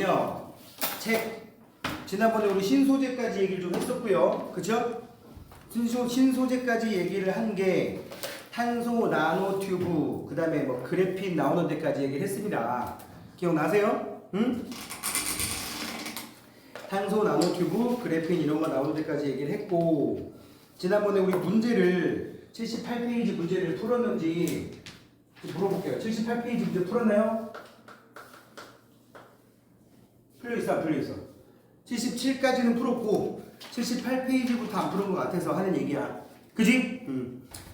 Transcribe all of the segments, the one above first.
뭐냐면요. 지난번에 우리 신소재까지 얘기를 좀 했었고요. 그쵸? 신소재까지 얘기를 한 게 탄소 나노튜브, 그 다음에 뭐 그래핀 나오는 데까지 얘기를 했습니다. 기억나세요? 응? 탄소 나노튜브, 그래핀 이런 거 나오는 데까지 얘기를 했고, 지난번에 우리 문제를 78페이지 문제를 풀었는지 물어볼게요. 78페이지 문제 풀었나요? 풀려있어 안 풀려있어? 77까지는 풀었고 78페이지부터 안 푸는 것 같아서 하는 얘기야. 그지?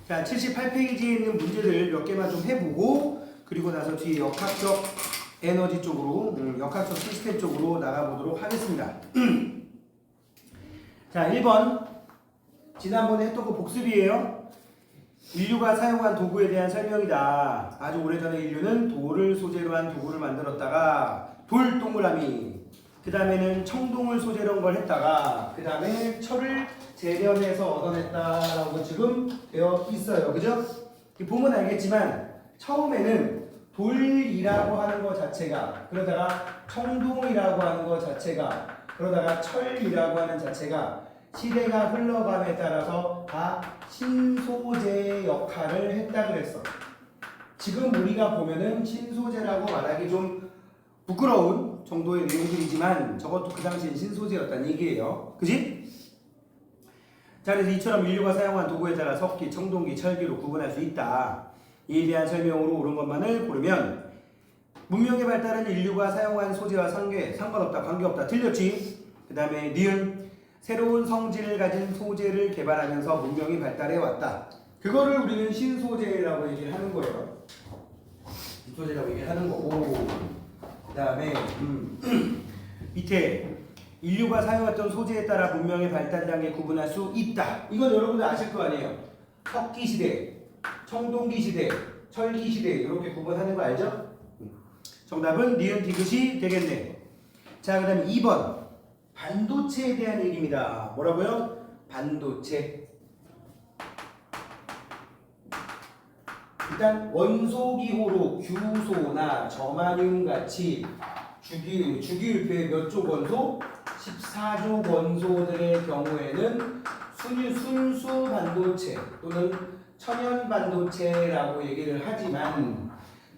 자, 78페이지에 있는 문제들 몇 개만 좀 해보고, 그리고 나서 뒤에 역학적 에너지 쪽으로, 역학적 시스템 쪽으로 나가보도록 하겠습니다. 자, 1번. 지난번에 했던 거 복습이에요. 인류가 사용한 도구에 대한 설명이다. 아주 오래전에 인류는 돌을 소재로 한 도구를 만들었다가 돌 동그라미, 그 다음에는 청동을 소재로 한 걸 했다가 그 다음에 철을 재련해서 얻어냈다라고 지금 되어 있어요. 그죠? 보면 알겠지만 처음에는 돌이라고 하는 것 자체가, 그러다가 청동이라고 하는 것 자체가, 그러다가 철이라고 하는 자체가 시대가 흘러감에 따라서 다 신소재 역할을 했다 그랬어. 지금 우리가 보면은 신소재라고 말하기 좀 부끄러운 정도의 내용들이지만 저것도 그 당시엔 신소재였다는 얘기예요. 그지? 자, 그래서 이처럼 인류가 사용한 도구에 따라 석기, 청동기, 철기로 구분할 수 있다. 이에 대한 설명으로 옳은 것만을 고르면 문명의 발달은 인류가 사용한 소재와 상관없다, 관계없다. 틀렸지? 그 다음에 니은 새로운 성질을 가진 소재를 개발하면서 문명이 발달해 왔다. 그거를 우리는 신소재라고 얘기를 하는 거예요. 신소재라고 얘기를 하는 거고, 그 다음에 밑에 인류가 사용했던 소재에 따라 문명의 발달 단계 구분할 수 있다. 이건 여러분들 아실 거 아니에요. 석기 시대, 청동기 시대, 철기 시대 이렇게 구분하는 거 알죠? 정답은 니은 디귿이 되겠네. 자, 그 다음에 2번 반도체에 대한 얘기입니다. 뭐라고요? 반도체. 일단 원소기호로 규소나 저마늄 같이 주기율표의 몇 조 원소? 14조 원소들의 경우에는 순수 반도체 또는 천연 반도체라고 얘기를 하지만,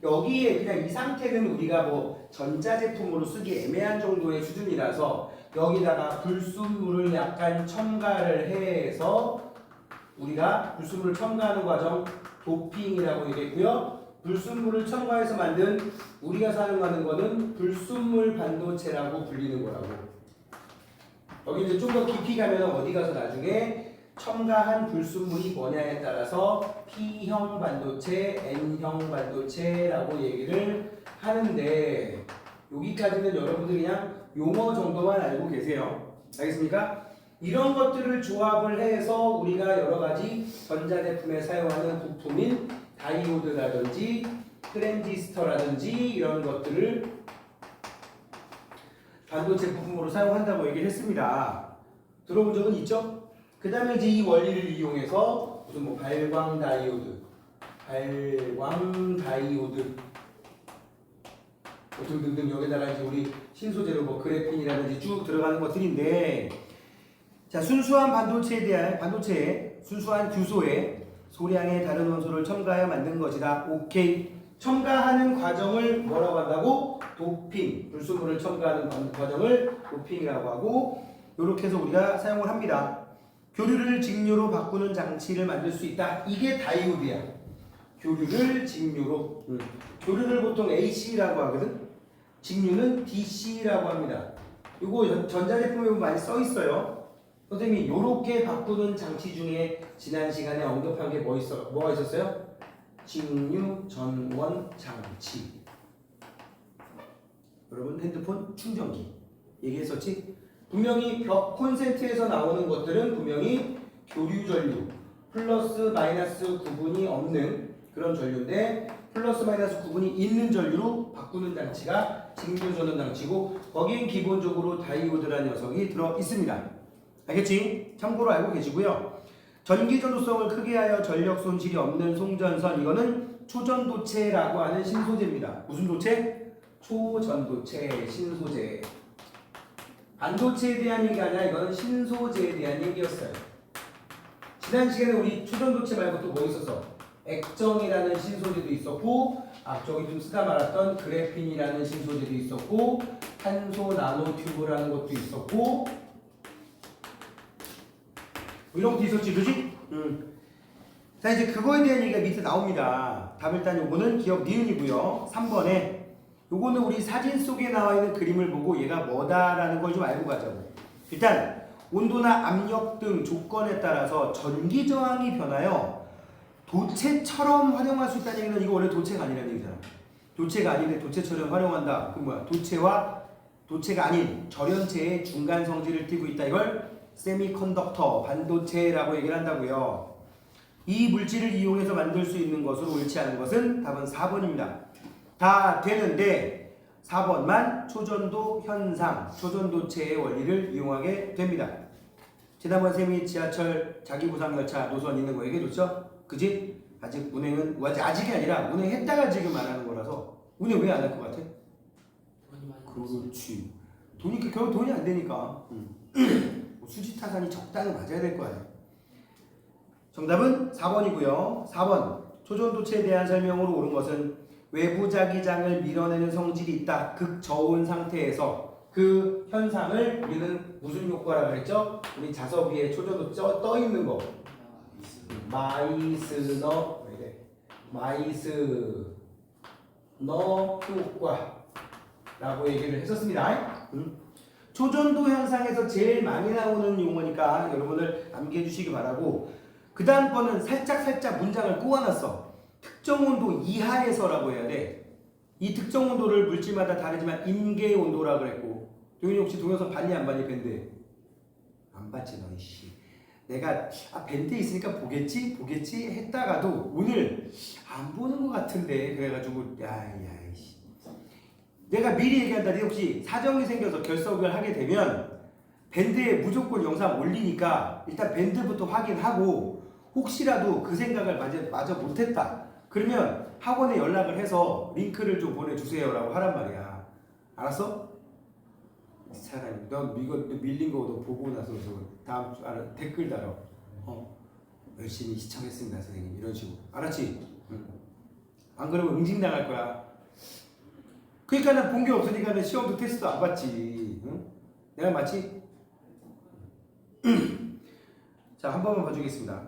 여기에 그냥 이 상태는 우리가 뭐 전자제품으로 쓰기 애매한 정도의 수준이라서 여기다가 불순물을 약간 첨가를 해서 우리가 불순물을 첨가하는 과정 도핑이라고 얘기했고요. 불순물을 첨가해서 만든 우리가 사용하는 거는 불순물 반도체라고 불리는 거라고. 여기 이제 좀 더 깊이 가면 어디 가서 나중에 첨가한 불순물이 뭐냐에 따라서 P형 반도체, N형 반도체라고 얘기를 하는데, 여기까지는 여러분들이 그냥 용어 정도만 알고 계세요. 알겠습니까? 이런 것들을 조합을 해서 우리가 여러 가지 전자제품에 사용하는 부품인 다이오드라든지 트랜지스터라든지 이런 것들을 반도체 부품으로 사용한다고 얘기를 했습니다. 들어본 적은 있죠? 그 다음에 이제 이 원리를 이용해서 무슨 뭐 발광 다이오드 등등등 여기다가 이제 우리 신소재로 뭐 그래핀이라든지 쭉 들어가는 것들인데, 자, 순수한 반도체에 순수한 규소에 소량의 다른 원소를 첨가하여 만든 것이다. 오케이. 첨가하는 과정을 뭐라고 한다고? 도핑. 불순물을 첨가하는 과정을 도핑이라고 하고, 이렇게 해서 우리가 사용을 합니다. 교류를 직류로 바꾸는 장치를 만들 수 있다. 이게 다이오드야. 교류를 직류로. 교류를 보통 AC라고 하거든. 직류는 DC라고 합니다. 이거 전자제품에 많이 써 있어요. 선생님이 요렇게 바꾸는 장치 중에 지난 시간에 언급한 게 뭐가 있었어요? 직류 전원 장치. 여러분 핸드폰 충전기 얘기했었지? 분명히 벽 콘센트에서 나오는 것들은 분명히 교류 전류, 플러스 마이너스 구분이 없는 그런 전류인데, 플러스 마이너스 구분이 있는 전류로 바꾸는 장치가 직류 전원 장치고, 거기엔 기본적으로 다이오드라는 녀석이 들어 있습니다. 알겠지? 참고로 알고 계시고요. 전기 전도성을 크게 하여 전력 손실이 없는 송전선, 이거는 초전도체라고 하는 신소재입니다. 무슨 도체? 초전도체, 신소재. 반도체에 대한 얘기가 아니라 이거는 신소재에 대한 얘기였어요. 지난 시간에 우리 초전도체 말고 또 뭐 있었어? 액정이라는 신소재도 있었고, 저기 좀 쓰다 말았던 그래핀이라는 신소재도 있었고, 탄소 나노튜브라는 것도 있었고, 뭐 이런 것도 있었지, 그지? 자, 이제 그거에 대한 얘기가 밑에 나옵니다. 답 일단 요거는 기억 니은이고요. 3번에 요거는 우리 사진 속에 나와 있는 그림을 보고 얘가 뭐다라는 걸 좀 알고 가자고. 일단 온도나 압력 등 조건에 따라서 전기 저항이 변하여 도체처럼 활용할 수 있다는 얘기는 이거 원래 도체가 아니라는 얘기잖아. 도체가 아닌데 도체처럼 활용한다. 그 뭐야? 도체와 도체가 아닌 절연체의 중간 성질을 띠고 있다. 이걸 세미컨덕터, 반도체라고 얘기를 한다고요. 이 물질을 이용해서 만들 수 있는 것으로 옳지 않은 것은 답은 4번입니다. 다 되는데 4번만 초전도 현상, 초전도체의 원리를 이용하게 됩니다. 지난번 쌤이 지하철 자기부상열차 노선 있는 거 얘기해줬죠? 그지? 아직 운행은 아직이 아니라 운행했다가 지금 말하는 거라서 운행 왜 안 할 것 같아? 그렇지. 돈이 결국 돈이 안 되니까 수지타산이 적당히 맞아야 될 거야. 정답은 4번이고요. 4번 초전도체에 대한 설명으로 옳은 것은 외부 자기장을 밀어내는 성질이 있다. 극저온 상태에서 그 현상을 우리는 무슨 효과라고 그랬죠? 우리 자석 위에 초전도체 떠 있는 거. 마이스너 효과라고 얘기를 했었습니다. 초전도 현상에서 제일 많이 나오는 용어니까 여러분들 암기해 주시기 바라고. 그 다음 거는 살짝 문장을 꼬아놨어. 특정 온도 이하에서라고 해야 돼. 이 특정 온도를 물질마다 다르지만 임계 온도라고 그랬고. 도윤이 혹시 동영상 봤니 안 봤니 밴드? 안 봤지 너 이씨. 내가 밴드에 있으니까 보겠지 했다가도 오늘 안 보는 것 같은데 그래가지고 야이씨. 내가 미리 얘기한다. 네 혹시 사정이 생겨서 결석을 하게 되면 밴드에 무조건 영상 올리니까 일단 밴드부터 확인하고 혹시라도 그 생각을 마저 못했다. 그러면 학원에 연락을 해서 링크를 좀 보내주세요 라고 하란 말이야. 알았어? 사람이 너 이거 밀린 거 너 보고 나서 다음 주 댓글 달아. 열심히 시청했습니다 선생님 이런 식으로. 알았지? 안 그러면 응징당할 거야. 그러니까 난 본 게 없으니까 시험도 테스트도 안 봤지. 응? 내가 맞지? 자, 한 번만 봐주겠습니다.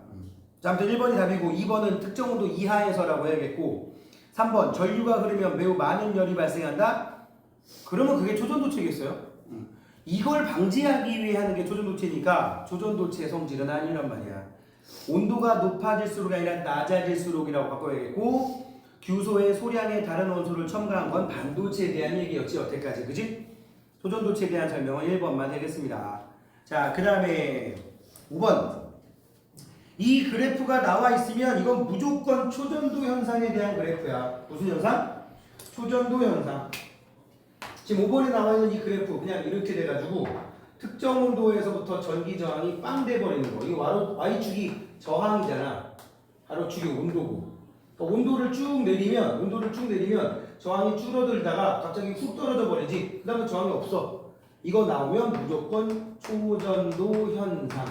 자, 아무튼 1번이 답이고 2번은 특정 온도 이하에서라고 해야겠고 3번 전류가 흐르면 매우 많은 열이 발생한다? 그러면 그게 초전도체겠어요? 이걸 방지하기 위해 하는 게 초전도체니까 초전도체의 성질은 아니란 말이야. 온도가 높아질수록이 아니라 낮아질수록이라고 바꿔야겠고 규소의 소량의 다른 원소를 첨가한 건 반도체에 대한 얘기였지 여태까지. 그지? 초전도체에 대한 설명은 1번만 하겠습니다. 자, 그 다음에 5번 이 그래프가 나와 있으면 이건 무조건 초전도 현상에 대한 그래프야. 무슨 현상? 초전도 현상. 지금 5번에 나와 있는 이 그래프 그냥 이렇게 돼가지고 특정 온도에서부터 전기 저항이 빵 돼버리는 거. 이거 Y축이 저항이잖아. 가로축이 온도고. 그러니까 온도를 쭉 내리면 저항이 줄어들다가 갑자기 훅 떨어져 버리지. 그 다음에 저항이 없어. 이거 나오면 무조건 초전도 현상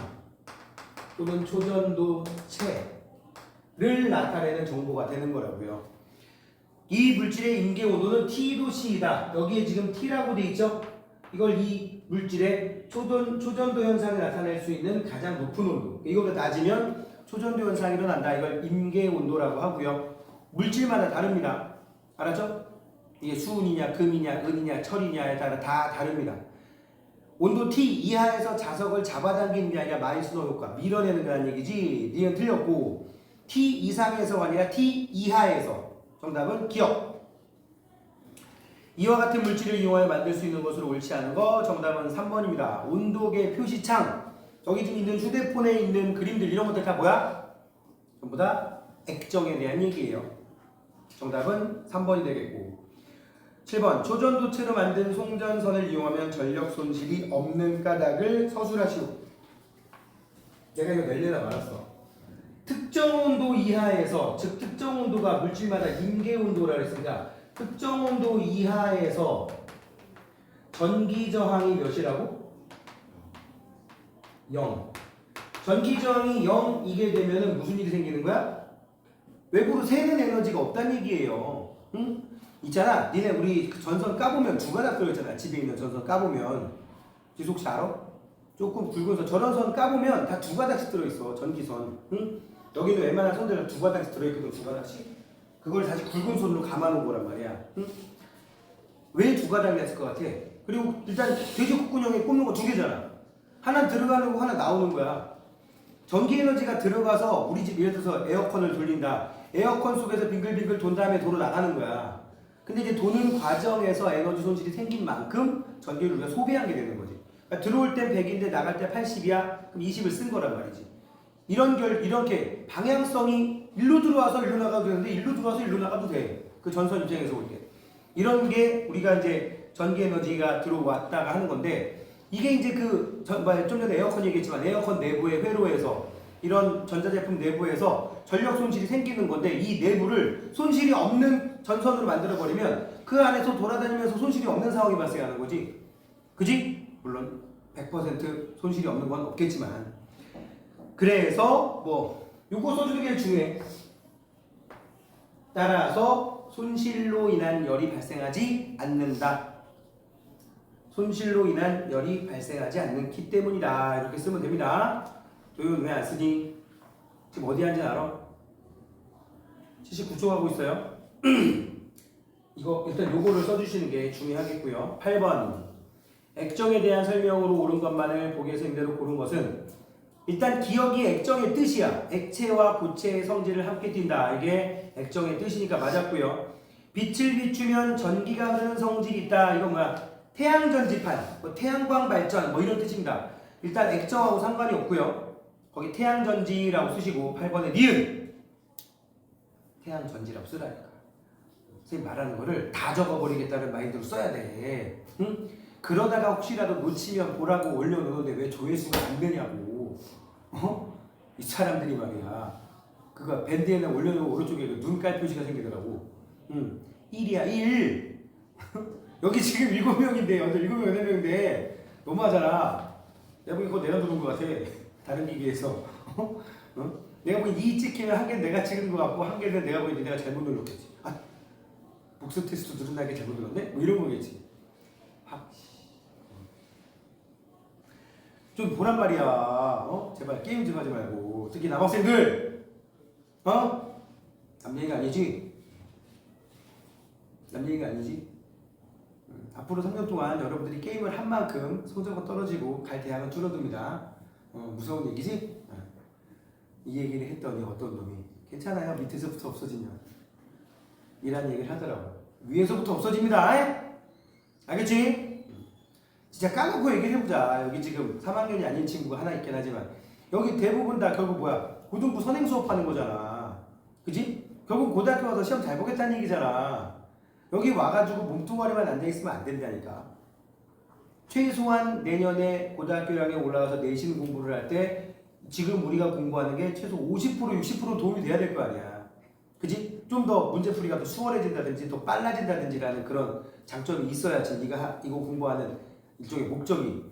또는 초전도체를 나타내는 정보가 되는 거라고요. 이 물질의 임계 온도는 T-C이다. 여기에 지금 T라고 돼 있죠? 이걸 이 물질의 초전도 현상을 나타낼 수 있는 가장 높은 온도. 이거보다 낮으면 초전도 현상이 일어난다. 이걸 임계 온도라고 하고요. 물질마다 다릅니다. 알았죠? 이게 수은이냐, 금이냐, 은이냐, 철이냐에 따라 다 다릅니다. 온도 T 이하에서 자석을 잡아당기는 게 아니라 마이스너 효과, 밀어내는 거라는 얘기지. 니은 틀렸고 T 이상에서가 아니라 T 이하에서. 정답은 기억. 이와 같은 물질을 이용하여 만들 수 있는 것으로 옳지 않은 거 정답은 3번입니다. 온도계 표시창 저기 지금 있는 휴대폰에 있는 그림들 이런 것들 다 뭐야? 전부 다 액정에 대한 얘기예요. 정답은 3번이 되겠고 7번 초전도체로 만든 송전선을 이용하면 전력 손실이 없는 까닭을 서술하시오. 내가 이거 낼려다 말았어. 특정 온도 이하에서 즉 특정 온도가 물질마다 임계 온도라 했으니까 특정 온도 이하에서 전기 저항이 몇이라고? 0. 전기 저항이 0이게 되면은 무슨 일이 생기는 거야? 외부로 새는 에너지가 없다는 얘기예요. 응? 있잖아. 니네 우리 전선 까보면 두 가닥 들어있잖아. 집에 있는 전선 까보면. 지속시 알아? 조금 굵은 선. 저런 선 까보면 다 두 가닥씩 들어있어. 전기선. 응? 여기는 웬만한 선들은 두 가닥씩 들어있거든. 두 가닥씩. 그걸 다시 굵은 손으로 감아놓은 거란 말이야. 응? 왜 두 가닥이 했을 것 같아? 그리고 일단 돼지국군형에 꼽는 거 두 개잖아. 하나 들어가는 거 하나 나오는 거야. 전기 에너지가 들어가서 우리 집 예를 들어서 에어컨을 돌린다. 에어컨 속에서 빙글빙글 돈 다음에 도로 나가는 거야. 근데 이제 도는 과정에서 에너지 손실이 생긴 만큼 전기를 우리가 소비한 게 되는 거지. 그러니까 들어올 땐 100인데 나갈 때 80이야? 그럼 20을 쓴 거란 말이지. 이렇게 방향성이 일로 들어와서 일로 나가도 되는데 일로 들어와서 일로 나가도 돼. 그 전선 입장에서 올 때. 이런 게 우리가 이제 전기 에너지가 들어왔다가 하는 건데 이게 이제 좀 전에 에어컨 얘기했지만 에어컨 내부의 회로에서 이런 전자제품 내부에서 전력 손실이 생기는 건데 이 내부를 손실이 없는 전선으로 만들어버리면 그 안에서 돌아다니면서 손실이 없는 상황이 발생하는 거지. 그지? 물론 100% 손실이 없는 건 없겠지만 그래서 요거 써주는 게 중요해. 따라서 손실로 인한 열이 발생하지 않는다. 손실로 인한 열이 발생하지 않기 때문이다. 이렇게 쓰면 됩니다. 도윤 왜 안 쓰니? 지금 어디 앉아 알아? 79초 하고 있어요. 이거 일단 요거를 써주시는 게 중요하겠고요. 8번 액정에 대한 설명으로 옳은 것만을 보기에서 임대로 고른 것은 일단 기억이 액정의 뜻이야. 액체와 고체의 성질을 함께 띈다. 이게 액정의 뜻이니까 맞았고요. 빛을 비추면 전기가 흐르는 성질이 있다. 이건 뭐야? 태양전지판, 태양광 발전 이런 뜻입니다. 일단 액정하고 상관이 없고요. 거기 태양전지라고 쓰시고 8번에 니은 태양전지라고 쓰라니까. 선생님 말하는 거를 다 적어버리겠다는 마인드로 써야 돼. 응? 그러다가 혹시라도 놓치면 보라고 올려놓는데 왜 조회수가 안 되냐고. 이 사람들이 말이야. 그거 밴드에는 올려놓고 오른쪽에 눈깔 표시가 생기더라고. 1이야 1. 여기 지금 7명인데 완전 7명 8명인데 너무하잖아. 내가 보기 그거 내가 누른 것 같아. 다른 기기에서. 내가 보기 2 찍히면 한 개는 내가 찍은 것 같고 한 개는 내가 보기 내가 잘못 눌렀겠지. 복수 테스트 누른다는 게 잘못 눌렀네? 이런 거겠지. 좀 보란 말이야. 제발 게임 좀 하지 말고. 특히 남학생들. 남 얘기가 아니지? 남 얘기가 아니지? 앞으로 3년 동안 여러분들이 게임을 한 만큼 성적은 떨어지고 갈 대학은 줄어듭니다. 무서운 얘기지? 이 얘기를 했더니 어떤 놈이 괜찮아요. 밑에서부터 없어지면 이란 얘기를 하더라고. 위에서부터 없어집니다. 알겠지? 진짜 까놓고 얘기를 해보자. 여기 지금 3학년이 아닌 친구가 하나 있긴 하지만 여기 대부분 다 결국 뭐야? 고등부 선행 수업하는 거잖아. 그지? 결국 고등학교 와서 시험 잘 보겠다는 얘기잖아. 여기 와가지고 몸뚱아리만 앉아있으면 안 된다니까. 최소한 내년에 고등학교 1학년 올라가서 내신 공부를 할 때 지금 우리가 공부하는 게 최소 50% 60% 도움이 돼야 될 거 아니야. 그지? 좀 더 문제풀이가 더 수월해진다든지 더 빨라진다든지라는 그런 장점이 있어야지 네가 이거 공부하는 일종의 목적이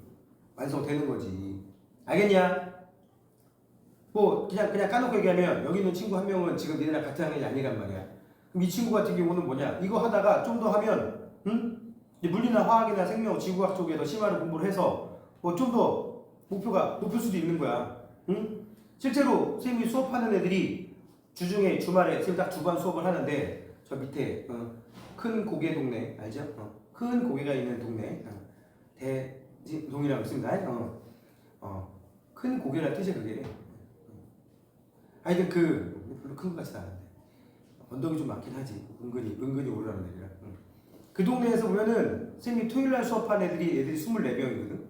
완성되는 거지. 알겠냐? 그냥 까놓고 얘기하면 여기 있는 친구 한 명은 지금 니네랑 같은 학년이 아니란 말이야. 그럼 이 친구 같은 경우는 뭐냐? 이거 하다가 좀 더 하면 물리나 화학이나 생명, 지구학 쪽에 더 심화를 공부를 해서 좀 더 목표가 높을 수도 있는 거야. 실제로 선생님이 수업하는 애들이 주중에 주말에 선생님 딱 2번 수업을 하는데 저 밑에 큰 고개 동네 알죠? 큰 고개가 있는 동네 대동이라고 있습니다. 큰 고개라는 뜻이야 그게. 하여튼 별로 큰 것 같지는 않은데 언덕이 좀 많긴 하지. 은근히 오르라는 애들이라. 그 동네에서 보면은 선생님이 토요일날 수업한 애들이 24명이거든.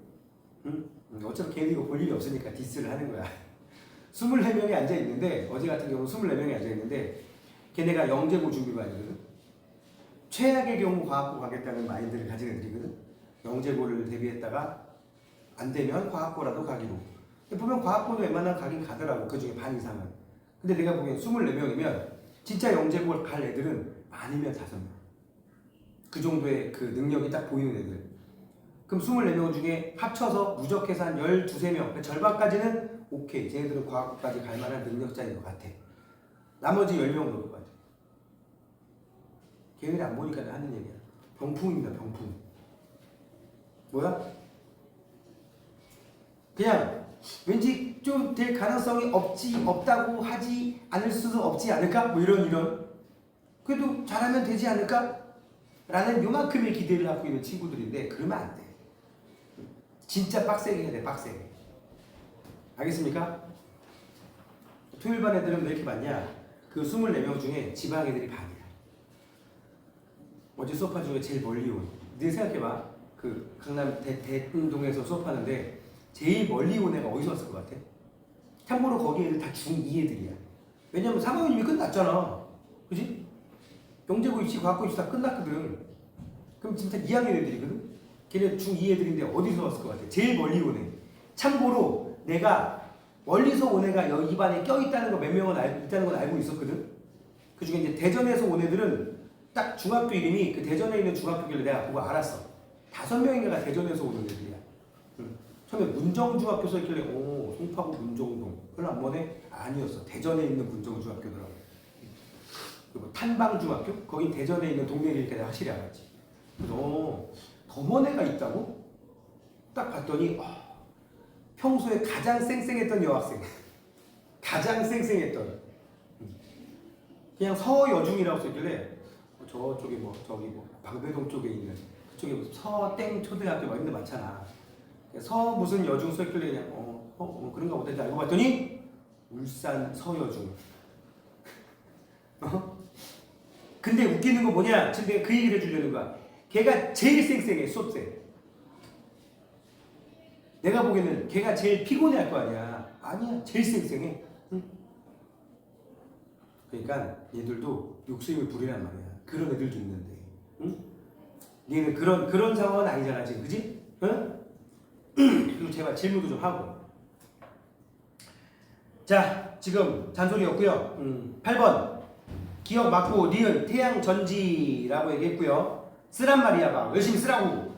어차피 걔네들이 이거 볼 일이 없으니까 디스를 하는 거야. 24명이 앉아있는데 어제 같은 경우는 24명이 앉아있는데 걔네가 영재고 준비반이거든. 최악의 경우 과학고 가겠다는 마인드를 가진 애들이거든. 영재고를 대비했다가 안 되면 과학고라도 가기로. 보면 과학고는 웬만하면 가긴 가더라고. 그 중에 반 이상은. 근데 내가 보기엔 24명이면 진짜 영재고를 갈 애들은 많으면 5명. 그 정도의 그 능력이 딱 보이는 애들. 그럼 24명 중에 합쳐서 누적해서 한 12, 13명, 그러니까 절반까지는 오케이. 쟤네들은 과학까지 갈 만한 능력자인 것 같아. 나머지 10명은 그럴 것 같아. 걔네들이 안 보니까 하는 얘기야. 병풍입니다, 병풍. 뭐야? 그냥 왠지 좀 될 가능성이 없다고 하지 않을 수도 없지 않을까? 뭐 이런. 그래도 잘하면 되지 않을까? 라는 요만큼의 기대를 갖고 있는 친구들인데 그러면 안 돼. 진짜 빡세게 해야 돼, 빡세게. 알겠습니까? 토요일반 애들은 왜 이렇게 많냐? 그 24명 중에 지방 애들이 반이야. 어제 수업한 중에 제일 멀리 온. 네 생각해봐. 그 강남 대운동에서 수업하는데 제일 멀리 온 애가 어디서 왔을 것 같아? 참고로 거기 애들 다 중2 애들이야. 왜냐면 3학년 이미 끝났잖아. 그지? 영재고 입시, 과학고 입시 다 끝났거든. 그럼 진짜 2학년 애들이거든? 걔네 중2 애들인데 어디서 왔을 것 같아? 제일 멀리 온 애. 참고로 내가 멀리서 온 애가 여기 이 반에 껴있다는 거 몇 명은 있다는 건 알고 있었거든? 그 중에 이제 대전에서 온 애들은 딱 중학교 이름이 그 대전에 있는 중학교길래 내가 보고 알았어. 5명인가가 대전에서 오는 애들이야. 처음에 문정중학교 써있길래 송파구 문정동 별로 안 머네? 아니었어. 대전에 있는 문정중학교더라고. 그리고 탄방중학교? 거긴 대전에 있는 동네니까 내가 확실히 알았지. 그래서 더 먼 애가 있다고? 딱 봤더니 평소에 가장 쌩쌩했던 여학생. 가장 쌩쌩했던. 그냥 서여중이라고 써있길래 저쪽에 저기 방배동 쪽에 있는 그쪽에 무슨 서땡 초등학교 막 이런 데 많잖아. 서 무슨 여중 써있길래 그냥 그런가 보다 알고 봤더니 울산 서여중. 근데 웃기는 거 뭐냐? 지금 내가 그 얘기를 해주려는 거야. 걔가 제일 쌩쌩해, 수업생. 내가 보기에는 걔가 제일 피곤해 할 거 아니야. 아니야, 제일 쌩쌩해. 응? 그러니까 얘들도 욕심을 부리란 말이야. 그런 애들도 있는데. 응? 얘는 그런 상황은 아니잖아, 지금. 그지? 응? 그리고 제발 질문도 좀 하고. 자, 지금 잔소리였고요. 8번. 기억 맞고 니은 태양 전지라고 얘기했고요. 쓰란 말이야, 봐. 열심히 쓰라고.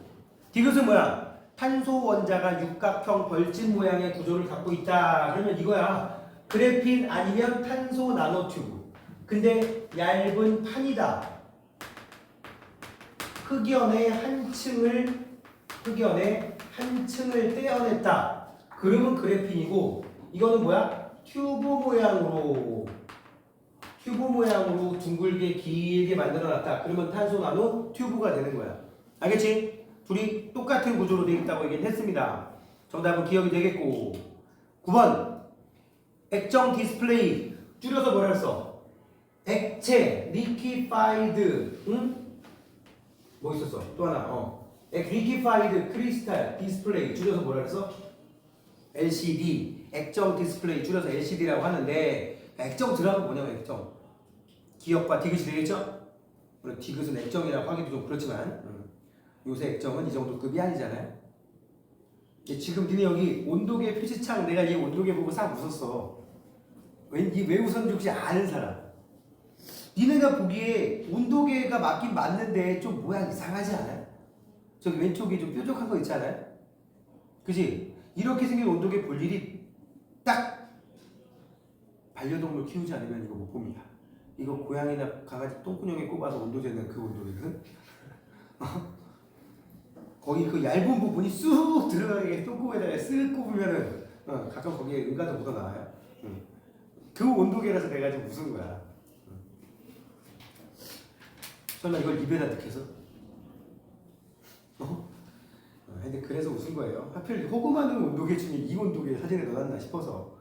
디귿은 뭐야? 탄소 원자가 육각형 벌집 모양의 구조를 갖고 있다. 그러면 이거야. 그래핀 아니면 탄소 나노튜브. 근데 얇은 판이다. 흑연의 한 층을 떼어냈다. 그러면 그래핀이고, 이거는 뭐야? 튜브 모양으로 둥글게 길게 만들어놨다. 그러면 탄소 나노 튜브가 되는 거야. 알겠지? 둘이 똑같은 구조로 되어 있다고 얘기는 했습니다. 정답은 기억이 되겠고. 9번 액정 디스플레이 줄여서 뭐라 했어? 액체 liquefied. 응? 뭐 있었어? 또 하나. liquefied crystal display 줄여서 뭐라 했어? LCD 액정 디스플레이 줄여서 LCD라고 하는데 액정 들어가면 뭐냐면 액정 기억과 디귿이 되겠죠? 물론 디귿은 액정이라고 하기도 좀 그렇지만 요새 액정은 이 정도 급이 아니잖아요. 지금 니네 여기 온도계 표시창 내가 이 온도계 보고 싹 웃었어. 왜 웃었는지 혹시 아는 사람? 니네가 보기에 온도계가 맞긴 맞는데 좀 모양 이상하지 않아요? 저기 왼쪽에 좀 뾰족한 거 있지 않아요? 그지? 이렇게 생긴 온도계 볼 일이 딱 반려동물 키우지 않으면 이거 못 봅니다. 이거 고양이나 강아지 똥구녕에 꼽아서 온도 재는 그 온도계거든? 거기 그 얇은 부분이 쑥 들어가게 똥구멍에다가 쓱 꼽으면은 가끔 거기에 응가도 묻어나와요. 그 온도계라서 내가 좀 웃은 거야. 설마 이걸 입에다 넣겠어? 근데 그래서 웃은 거예요. 하필 호구마는 온도계 중에 이 온도계 사진에 넣어놨나 싶어서.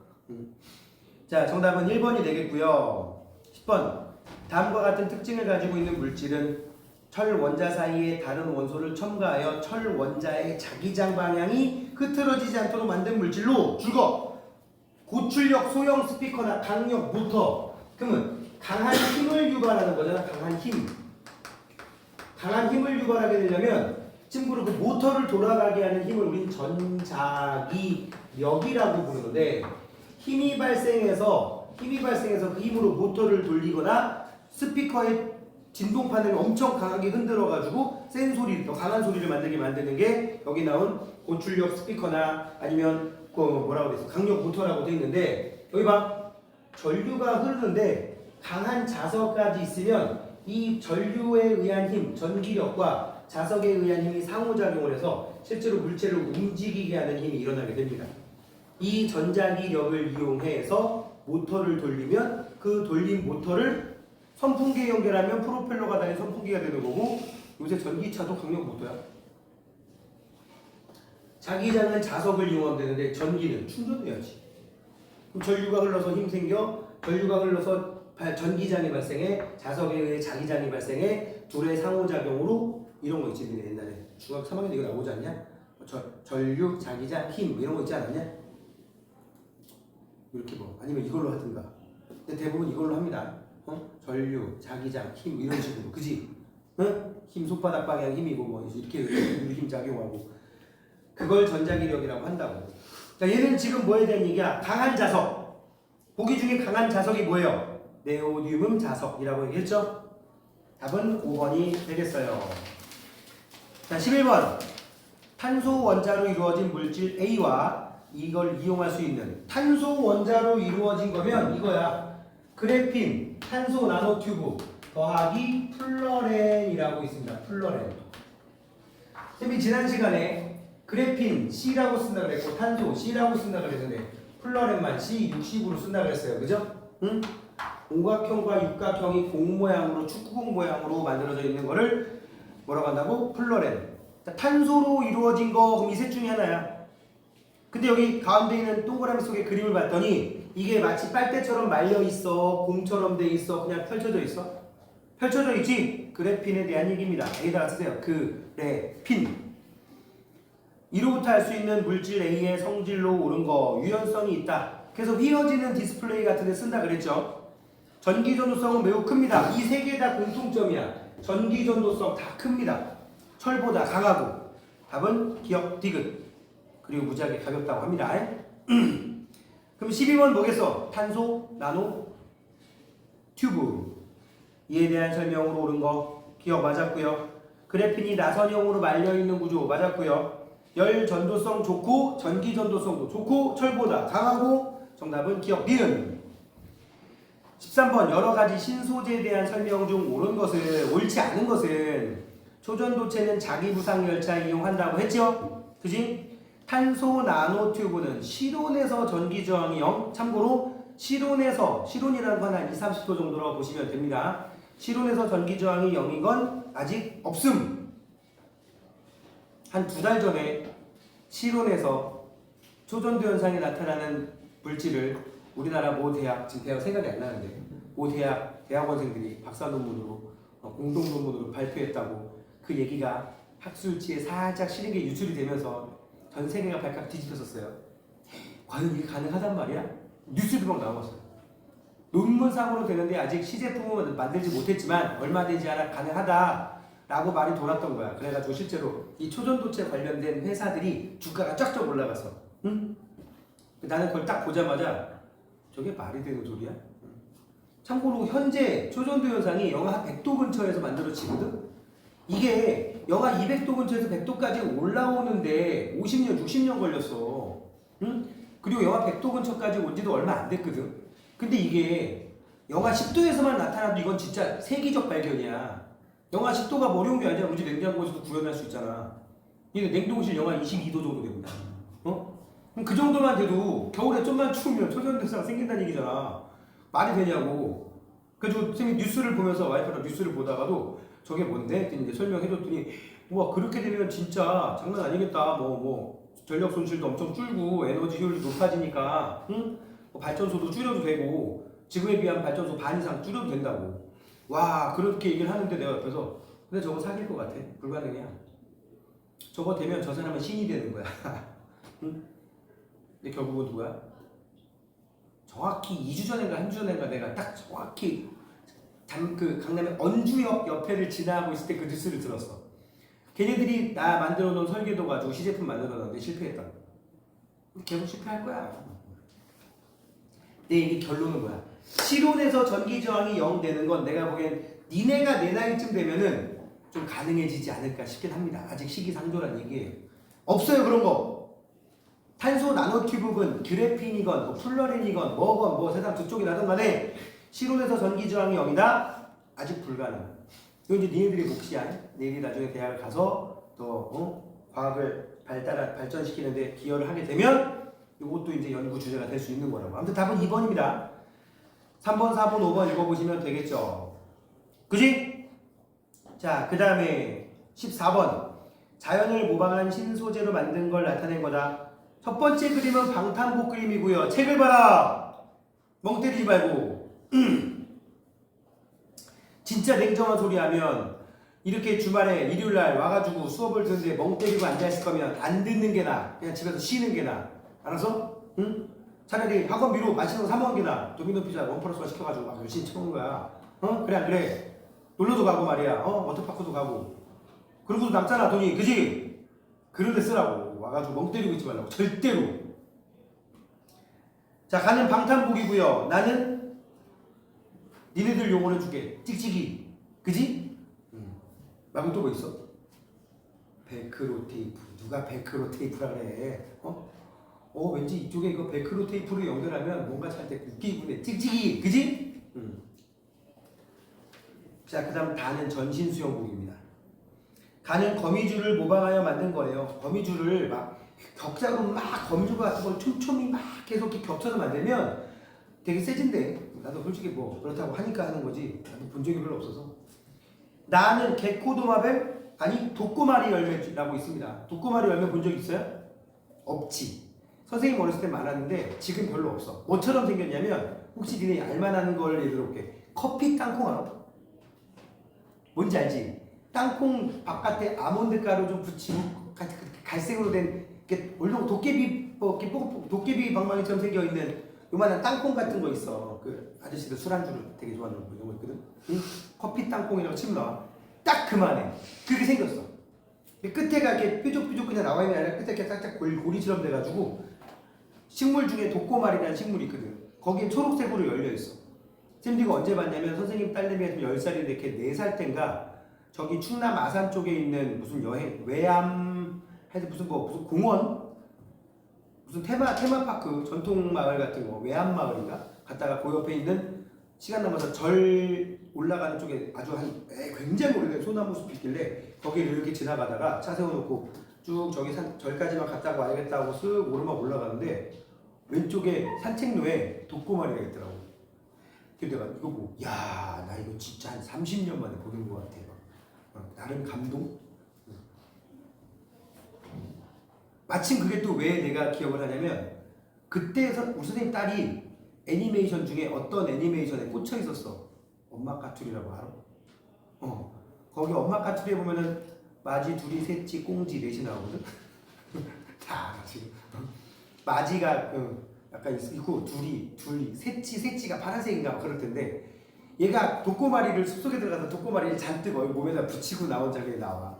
자, 정답은 1번이 되겠고요. 10번. 다음과 같은 특징을 가지고 있는 물질은 철 원자 사이에 다른 원소를 첨가하여 철 원자의 자기장 방향이 흐트러지지 않도록 만든 물질로 줄거 고출력 소형 스피커나 강력 모터. 그러면 강한 힘을 유발하는 거잖아. 강한 힘을 유발하게 되려면 참고로 그 모터를 돌아가게 하는 힘을 우린 전자기력이라고 부르는데 힘이 발생해서 그 힘으로 모터를 돌리거나 스피커의 진동판을 엄청 강하게 흔들어가지고 센 소리, 더 강한 소리를 만들게 만드는 게 여기 나온 고출력 스피커나 아니면 그 뭐라고 그랬어? 강력 모터라고 되어 있는데 여기 봐. 전류가 흐르는데 강한 자석까지 있으면 이 전류에 의한 힘, 전기력과 자석에 의한 힘이 상호작용을 해서 실제로 물체를 움직이게 하는 힘이 일어나게 됩니다. 이 전자기력을 이용해서 모터를 돌리면 그 돌린 모터를 선풍기에 연결하면 프로펠러가 달린 선풍기가 되는 거고 요새 전기차도 강력 모터야. 자기장은 자석을 이용하면 되는데 전기는 충전해야지. 그럼 전류가 흘러서 힘 생겨. 전류가 흘러서 전기장이 발생해. 자석에 의해 자기장이 발생해. 둘의 상호작용으로 이런 거 있지. 옛날에 중학 3학년 이거 나오지 않냐? 전류, 자기장, 힘 이런 거 있지 않았냐? 이렇게 뭐 아니면 이걸로 하든가. 근데 대부분 이걸로 합니다. 전류, 자기장, 힘 이런 식으로. 그지? 응? 힘 손바닥 방향 힘이고 뭐 이렇게 힘 작용하고 그걸 전자기력이라고 한다고. 자, 얘는 지금 뭐에 대한 얘기야? 강한 자석. 보기 중에 강한 자석이 뭐예요? 네오듐 자석이라고 얘기했죠? 답은 5번이 되겠어요. 자, 11번. 탄소 원자로 이루어진 물질 A와 이걸 이용할 수 있는 탄소 원자로 이루어진 거면 이거야. 그래핀, 탄소 나노튜브 더하기 플러렌이라고 있습니다. 플러렌. 쌤이 지난 시간에 그래핀 C라고 쓴다 그랬고 탄소 C라고 쓴다 그랬는데 플러렌만 C60으로 쓴다 그랬어요. 그죠? 응? 오각형과 육각형이 공 모양으로 축구공 모양으로 만들어져 있는 거를 뭐라고 한다고? 플러렌. 탄소로 이루어진 거 그럼 이 셋 중에 하나야. 근데 여기 가운데 있는 동그라미 속에 그림을 봤더니 이게 마치 빨대처럼 말려 있어, 공처럼 돼 있어, 그냥 펼쳐져 있어? 펼쳐져 있지? 그래핀에 대한 얘기입니다. A에다가 쓰세요. 그래핀. 이로부터 알 수 있는 물질 A의 성질로 오른 거 유연성이 있다. 그래서 휘어지는 디스플레이 같은 데 쓴다 그랬죠. 전기 전도성은 매우 큽니다. 이 세 개 다 공통점이야. 전기 전도성 다 큽니다. 철보다 강하고. 답은 기억 디귿. 그리고 무지하게 가볍다고 합니다. 그럼 12번 뭐겠어? 탄소, 나노, 튜브. 이에 대한 설명으로 옳은 거 기억 맞았고요. 그래핀이 나선형으로 말려있는 구조 맞았고요. 열 전도성 좋고 전기 전도성도 좋고 철보다 강하고 정답은 기억 니은. 13번 여러가지 신소재에 대한 설명 중 옳은 것은 옳지 않은 것은 초전도체는 자기부상 열차 이용한다고 했죠? 그지? 탄소 나노튜브는 실온에서 전기저항이 0. 참고로 실온이라는 건 한 20, 30도 정도라고 보시면 됩니다. 실온에서 전기저항이 0인 건 아직 없음. 한 2달 전에 실온에서 초전도 현상이 나타나는 물질을 우리나라 모 대학, 지금 대학 생각이 안 나는데 모 대학원생들이 박사 논문으로 공동 논문으로 발표했다고 그 얘기가 학술지에 살짝 실린 게 유출이 되면서 전 세계가 발칵 뒤집혔었어요. 과연 이게 가능하단 말이야? 뉴스도 막 나왔어요. 논문상으로 되는데 아직 시제품은 만들지 못했지만 얼마 되지 않아 가능하다라고 말이 돌았던 거야. 그래가지고 실제로 이 초전도체 관련된 회사들이 주가가 쫙쫙 올라갔어. 응? 나는 그걸 딱 보자마자 저게 말이 되는 소리야? 참고로 현재 초전도 현상이 영하 100도 근처에서 만들어지거든? 이게 영하 200도 근처에서 100도까지 올라오는데 50년, 60년 걸렸어. 응? 그리고 영하 100도 근처까지 온 지도 얼마 안 됐거든. 근데 이게 영하 10도에서만 나타나도 이건 진짜 세계적 발견이야. 영하 10도가 어려운 게 아니라 우리 냉장고에서도 구현할 수 있잖아. 이게 냉동실 영하 22도 정도 됩니다. 그럼 그 정도만 돼도 겨울에 좀만 추우면 초전도사가 생긴다는 얘기잖아. 말이 되냐고. 그래서 선생님이 뉴스를 보면서 와이프랑 뉴스를 보다가도 저게 뭔데? 했더니 이제 설명해줬더니 우와 그렇게 되면 진짜 장난 아니겠다. 뭐 전력 손실도 엄청 줄고 에너지 효율이 높아지니까 응? 뭐 발전소도 줄여도 되고 지금에 비하면 발전소 반 이상 줄여도 된다고. 와 그렇게 얘기를 하는데 내가 옆에서 근데 저거 사귈 것 같아. 불가능이야. 저거 되면 저 사람은 신이 되는 거야. 응? 근데 결국은 누구야? 정확히 2주 전인가 한 주 전인가 내가 딱 정확히 그 강남의 언주역 옆에를 지나고 있을 때 그 뉴스를 들었어. 걔네들이 나 만들어 놓은 설계도 가지고 시제품 만들어 놨는데 실패했다고. 계속 실패할 거야. 내 얘기 결론은 뭐야? 실온에서 전기 저항이 0 되는 건 내가 보기엔 니네가 내 나이쯤 되면은 좀 가능해지지 않을까 싶긴 합니다. 아직 시기상조란 얘기예요. 없어요 그런 거. 탄소 나노튜브건 그래핀이건 뭐 플러린이건 뭐건 뭐 세상 두 쪽이 나든 간에 실온에서 전기 저항이 0이다? 아직 불가능. 이건 이제 니네들의 몫이야. 내일이 나중에 대학을 가서 또 과학을 발전시키는데 기여를 하게 되면 이것도 이제 연구 주제가 될 수 있는 거라고. 아무튼 답은 2번입니다. 3번, 4번, 5번 읽어보시면 되겠죠. 그지? 자, 그 다음에 14번. 자연을 모방한 신소재로 만든 걸 나타낸 거다. 첫 번째 그림은 방탄복 그림이고요. 책을 봐라. 멍 때리지 말고. 진짜 냉정한 소리 하면 이렇게 주말에 일요일날 와가지고 수업을 듣는데 멍 때리고 앉아있을 거면 안 듣는 게 나아. 그냥 집에서 쉬는 게 나아. 알았어? 응? 차라리 학원비로 맛있는 거 사 먹는 게 나아. 도미노 피자 1+1 시켜가지고 막 열심히 쳐먹는 거야. 그래 안 그래? 놀러도 가고 말이야. 워터파크도 가고. 그러고도 남잖아 돈이. 그지? 그런 데 쓰라고. 와가지고 멍 때리고 있지 말라고. 절대로. 자, 가는 방탄복이고요. 나는 니네들 용어를 줄게. 찍찍이. 그지? 말고 또 뭐 있어? 베크로 테이프. 누가 베크로 테이프라 그래? 왠지 이쪽에 이거 베크로 테이프로 연결하면 뭔가 잘 때 웃기구네. 찍찍이. 그지? 자, 그 다음 다는 전신 수영복입니다. 가는 거미줄을 모방하여 만든 거예요. 거미줄을 막 격작으로 막 거미줄 같은 걸 촘촘히 막 계속 이렇게 겹쳐서 만들면 되게 세진데, 나도 솔직히 뭐 그렇다고 하니까 하는 거지. 나도 본 적이 별로 없어서. 나는 개코도마뱀 아니 독고마리 열매라고 있습니다. 독고마리 열매 본 적 있어요? 없지. 선생님 어렸을 때 많았는데 지금 별로 없어. 뭐처럼 생겼냐면 혹시 니네 알만한 걸 예를 들어볼게. 커피 땅콩 알아? 뭔지 알지? 땅콩 바깥에 아몬드 가루 좀 붙이고 갈색으로 된 원래 도깨비 도깨비 방망이처럼 생겨 있는 요만한 땅콩 같은 거 있어. 그 아저씨들 술안주를 되게 좋아하는 거 이런 거 있거든. 응? 커피 땅콩이라고 치면 나와. 딱 그만해. 그렇게 생겼어. 끝에가 이렇게 뾰족뾰족 그냥 나와 있는 게 아니라 끝에 이렇게 살짝 고리처럼 돼가지고 식물 중에 독고말이라는 식물이 있거든. 거기에 초록색으로 열려 있어. 쌤디가 언제 봤냐면 선생님 딸내미가 10살인데 이렇게 4살 땐가 저기 충남 아산 쪽에 있는 무슨 여행 외암 하여튼 무슨 공원 무슨 테마파크 전통 마을 같은 거 외암 마을인가 갔다가 그 옆에 있는 시간 남아서 절 올라가는 쪽에 아주 굉장히 오래된 소나무 숲이 있길래 거기를 이렇게 지나가다가 차 세워놓고 쭉 저기 절까지만 갔다 와야겠다 하고 쓱 오르막 올라가는데 왼쪽에 산책로에 독고마리가 있더라고. 근데 내가 이거 보고 야, 나 이거 진짜 한 30년 만에 보는 것 같아. 나름 감동? 마침 그게 또 왜 내가 기억을 하냐면 그때 우리 선생님 딸이 애니메이션 중에 어떤 애니메이션에 꽂혀 있었어. 엄마 까투리라고 알아? 거기 엄마 까투리에 보면은 마지 둘이 셋지 꽁지 넷이 나오거든? 다 지금 마지가 약간 있고 둘이 셋지가 파란색인가 그럴 텐데 얘가 독고마리를 숲속에 들어가서 독고마리를 잔뜩 몸에다 붙이고 나온 장면이 나와.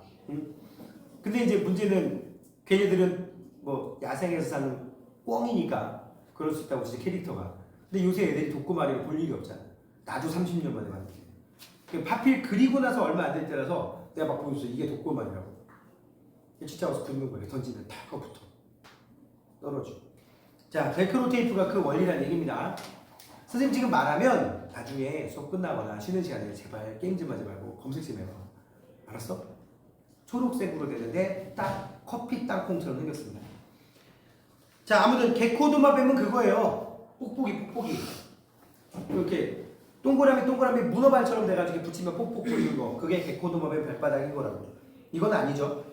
근데 이제 문제는 걔네들은 뭐 야생에서 사는 꿩이니까 그럴 수 있다고 진짜 캐릭터가. 근데 요새 애들이 독고마리를 볼 일이 없잖아. 나도 30년 만에 봤는데. 파필 그리고 나서 얼마 안 될 때라서 내가 막 보여줬어. 이게 독고마리라고. 진짜 와서 붙는 거예요. 던지면 탁 붙어. 떨어져. 자, 벨크로 테이프가 그 원리라는 얘기입니다. 선생님 지금 말하면 나중에 수업 끝나거나 쉬는 시간에 제발 게임 좀 하지 말고 검색 좀 해봐. 알았어? 초록색으로 되는데 딱 커피 땅콩처럼 생겼습니다. 자, 아무튼 개코도마뱀은 그거예요. 뽁뽁이 이렇게 동그라미 문어발처럼 돼가지고 붙이면 뽁뽁 보이는 거. 그게 개코도마뱀 발바닥인 거라고. 이건 아니죠.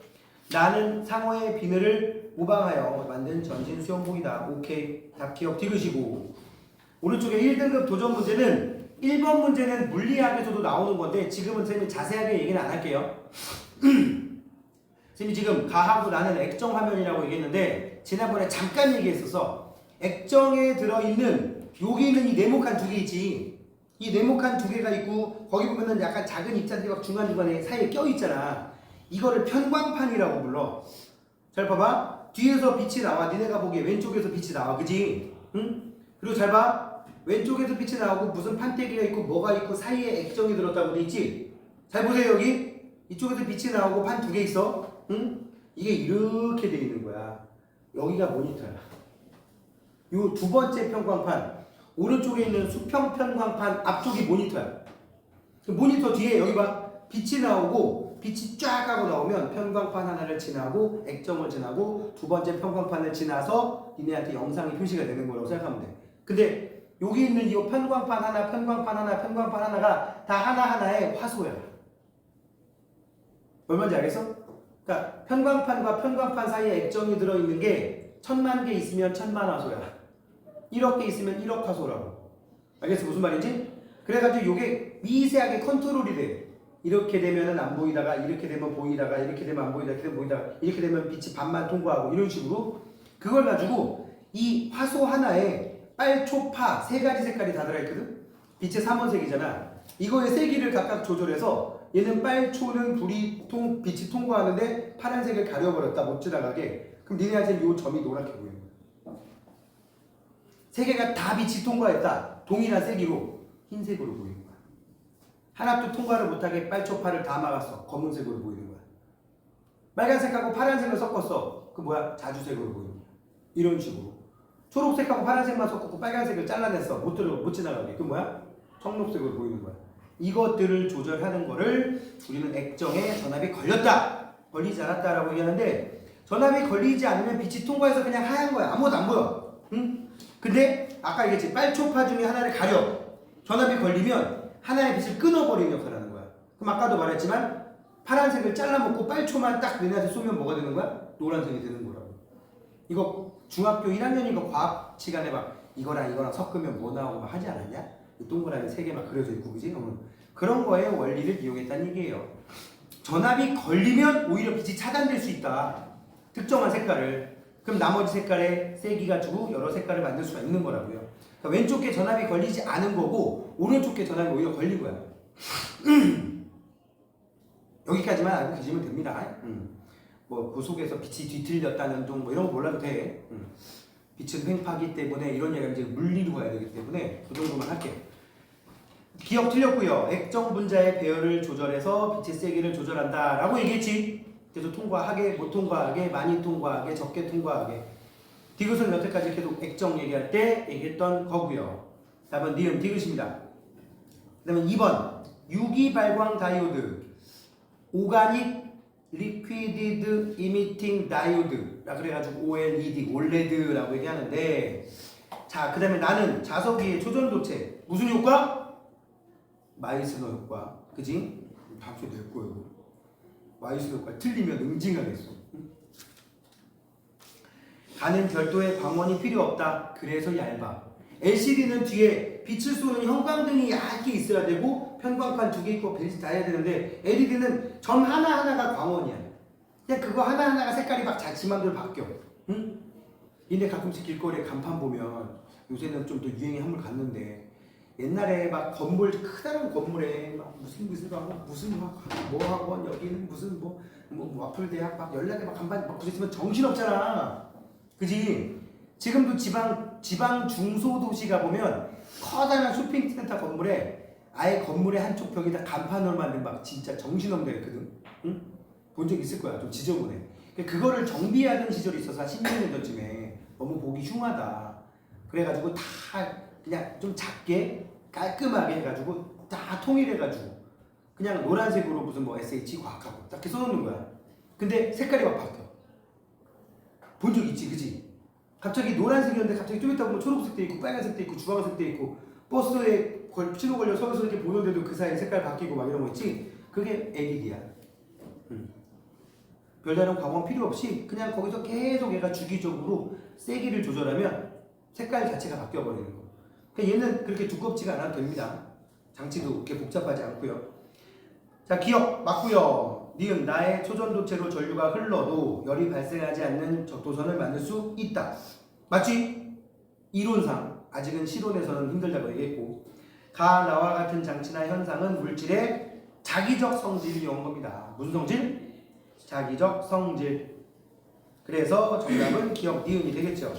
나는 상어의 비늘을 모방하여 만든 전신 수영복이다. 오케이. 답 기억 뒤으시고 오른쪽에 1등급 도전 문제는 1번 문제는 물리학에서도 나오는 건데 지금은 선생님이 자세하게 얘기는 안 할게요. 선생님이 지금 가하고 나는 액정 화면이라고 얘기했는데 지난번에 잠깐 얘기했어서 액정에 들어있는 여기 있는 이 네모칸 두 개 있지. 이 네모칸 두 개가 있고 거기 보면은 약간 작은 입자들이 막 중간중간에 사이에 껴있잖아. 이거를 편광판이라고 불러. 잘 봐봐. 뒤에서 빛이 나와. 니네가 보기에 왼쪽에서 빛이 나와. 그지? 응? 그리고 잘 봐. 왼쪽에서 빛이 나오고 무슨 판때기가 있고 뭐가 있고 사이에 액정이 들었다고 돼 있지? 잘 보세요 여기. 이쪽에서 빛이 나오고 판 두 개 있어. 응? 이게 이렇게 돼 있는 거야. 여기가 모니터야. 요 두 번째 편광판 오른쪽에 있는 수평 편광판 앞쪽이 모니터야. 모니터 뒤에 여기 봐. 빛이 나오고 빛이 쫙 하고 나오면 편광판 하나를 지나고 액정을 지나고 두 번째 편광판을 지나서 니네한테 영상이 표시가 되는 거라고 생각하면 돼. 근데 여기 있는 이 편광판 하나, 편광판 하나, 편광판 하나가 다 하나하나의 화소야. 얼마인지 알겠어? 그러니까 편광판과 편광판 사이에 액정이 들어있는 게 1000만 개 있으면 1000만 화소야. 1억 개 있으면 1억 화소라고. 알겠어? 무슨 말인지? 그래가지고 이게 미세하게 컨트롤이 돼. 이렇게 되면은 안 보이다가 이렇게 되면 보이다가 이렇게 되면 안 보이다가 이렇게 되면 보이다가 이렇게 되면 빛이 반만 통과하고 이런 식으로 그걸 가지고 이 화소 하나에 빨초파 세 가지 색깔이 다 들어있거든. 빛의 삼원색이잖아. 이거의 세기를 각각 조절해서 얘는 빨초는 빛이 통과하는데 파란색을 가려버렸다 못 지나가게. 그럼 니네한테 이 점이 노랗게 보이는 거야. 세 개가 다 빛이 통과했다. 동일한 세기로 흰색으로 보이는 거야. 하나도 통과를 못하게 빨초파를 다 막았어. 검은색으로 보이는 거야. 빨간색하고 파란색을 섞었어. 그 뭐야? 자주색으로 보이는 거야. 이런 식으로. 초록색하고 파란색만 섞었고 빨간색을 잘라냈어. 못 지나가게. 그 뭐야? 청록색으로 보이는 거야. 이것들을 조절하는 거를 우리는 액정에 전압이 걸렸다, 걸리지 않았다라고 얘기하는데 전압이 걸리지 않으면 빛이 통과해서 그냥 하얀 거야. 아무것도 안 보여. 응? 근데 아까 얘기했지. 빨초파 중에 하나를 가려. 전압이 걸리면 하나의 빛을 끊어버리는 역할을 하는 거야. 그럼 아까도 말했지만 파란색을 잘라먹고 빨초만 딱 너네한테 쏘면 뭐가 되는 거야? 노란색이 되는 거라고. 이거 중학교 1학년인가 과학 시간에 막 이거랑 섞으면 뭐 나오고 막 하지 않았냐? 동그라미 3개 막 그려져 있고 그지? 그런 거에 원리를 이용했다는 얘기예요. 전압이 걸리면 오히려 빛이 차단될 수 있다. 특정한 색깔을. 그럼 나머지 색깔의 세기가 주고 여러 색깔을 만들 수가 있는 거라고요. 그러니까 왼쪽 게 전압이 걸리지 않은 거고 오른쪽 게 전압이 오히려 걸린 거야. 여기까지만 알고 계시면 됩니다. 뭐 그 속에서 빛이 뒤틀렸다는 둥 뭐 이런 거 몰라도 돼. 빛은 횡파기 때문에 이런 얘기는 이제 물리로 가야 되기 때문에 그 정도만 할게. 기억 틀렸고요. 액정 분자의 배열을 조절해서 빛의 세기를 조절한다 라고 얘기했지. 그래서 통과하게, 못 통과하게, 많이 통과하게, 적게 통과하게. 디귿은 여태까지 계속 액정 얘기할 때 얘기했던 거고요. 답은 니은 디귿입니다. 그 다음에 2번 유기발광 다이오드 오가닉 리퀴디드 이미팅 다이오드라 그래가지고 OLED, OLED라고 얘기하는데 자, 그 다음에 나는 자석 위에 초전도체 무슨 효과? 마이스너 효과. 그지? 답이 될 거예요. 마이스너 효과 틀리면 응징하겠어. 가는 별도의 광원이 필요 없다. 그래서 얇아. LCD는 뒤에 빛을 쏘는 형광등이 얇게 있어야 되고 편광판 2개 있고 벨트 다 해야 되는데 LED는 점 하나하나가 광원이야. 그냥 그거 하나하나가 색깔이 막 자기 맘대로 바뀌어. 응? 근데 가끔씩 길거리에 간판 보면 요새는 좀 더 유행이 한물 갔는데 옛날에 막 건물 크다란 건물에 막 무슨 뭐 학원 여기는 무슨 뭐 와플 대학 막 연락에 막 간판 막 붙였으면 정신 없잖아. 그지? 지금도 지방 중소도시 가보면 커다란 쇼핑센터 건물에 아예 건물의 한쪽 벽에다 간판으로 만든 막 진짜 정신없는 데 있거든. 응? 본 적 있을 거야. 좀 지저분해. 그거를 정비하던 시절이 있어서 한 16년 전쯤에 너무 보기 흉하다. 그래가지고 다 그냥 좀 작게 깔끔하게 해가지고 다 통일해가지고 그냥 노란색으로 무슨 뭐 SH 과학하고 딱 이렇게 써놓는 거야. 근데 색깔이 막 바뀌어. 본 적 있지, 그지? 갑자기 노란색이었는데 갑자기 좀 있다 보면 초록색도 있고 빨간색도 있고 주황색도 있고 버스에 신호 걸려 서서 이렇게 보는데도 그 사이에 색깔 바뀌고 막 이런 거 있지? 그게 LED야. 별다른 광원 필요 없이 그냥 거기서 계속 얘가 주기적으로 세기를 조절하면 색깔 자체가 바뀌어 버리는 거. 그러니까 얘는 그렇게 두껍지가 않아도 됩니다. 장치도 그렇게 복잡하지 않고요. 자, 기억 맞고요. 니은 나의 초전도체로 전류가 흘러도 열이 발생하지 않는 적도선을 만들 수 있다. 맞지? 이론상 아직은 실온에서는 힘들다고 얘기했고 가 나와 같은 장치나 현상은 물질의 자기적 성질을 이용한 겁니다. 무슨 성질? 자기적 성질. 그래서 정답은 기억 니은이 되겠죠.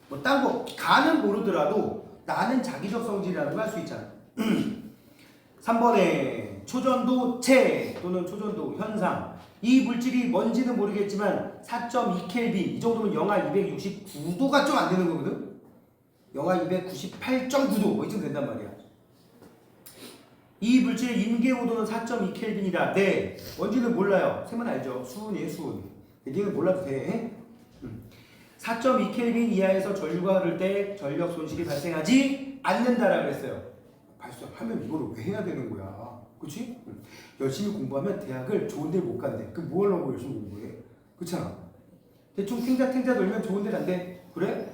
뭐 딴 거 가는 모르더라도 나는 자기적 성질이라고 할 수 있잖아. 3번에 초전도체 또는 초전도 현상. 이 물질이 뭔지는 모르겠지만 4.2켈빈 이 정도면 영하 269도가 좀 안 되는 거거든. 영하 298.9도 뭐 이쯤 된단 말이야. 이 물질의 임계 온도는 4.2켈빈이다. 네, 뭔지는 몰라요. 셈은 알죠. 수은이에요, 수은. 니는 몰라도 돼. 4.2켈빈 이하에서 전류가 흐를 때 전력 손실이 발생하지 않는다라 그랬어요. 발생하면 이거를 왜 해야 되는 거야? 그치? 열심히 공부하면 대학을 좋은 데 못 간대. 그 뭐 하려고 열심히 공부해? 그렇잖아. 대충 탱자 놀면 좋은 데 간대. 그래?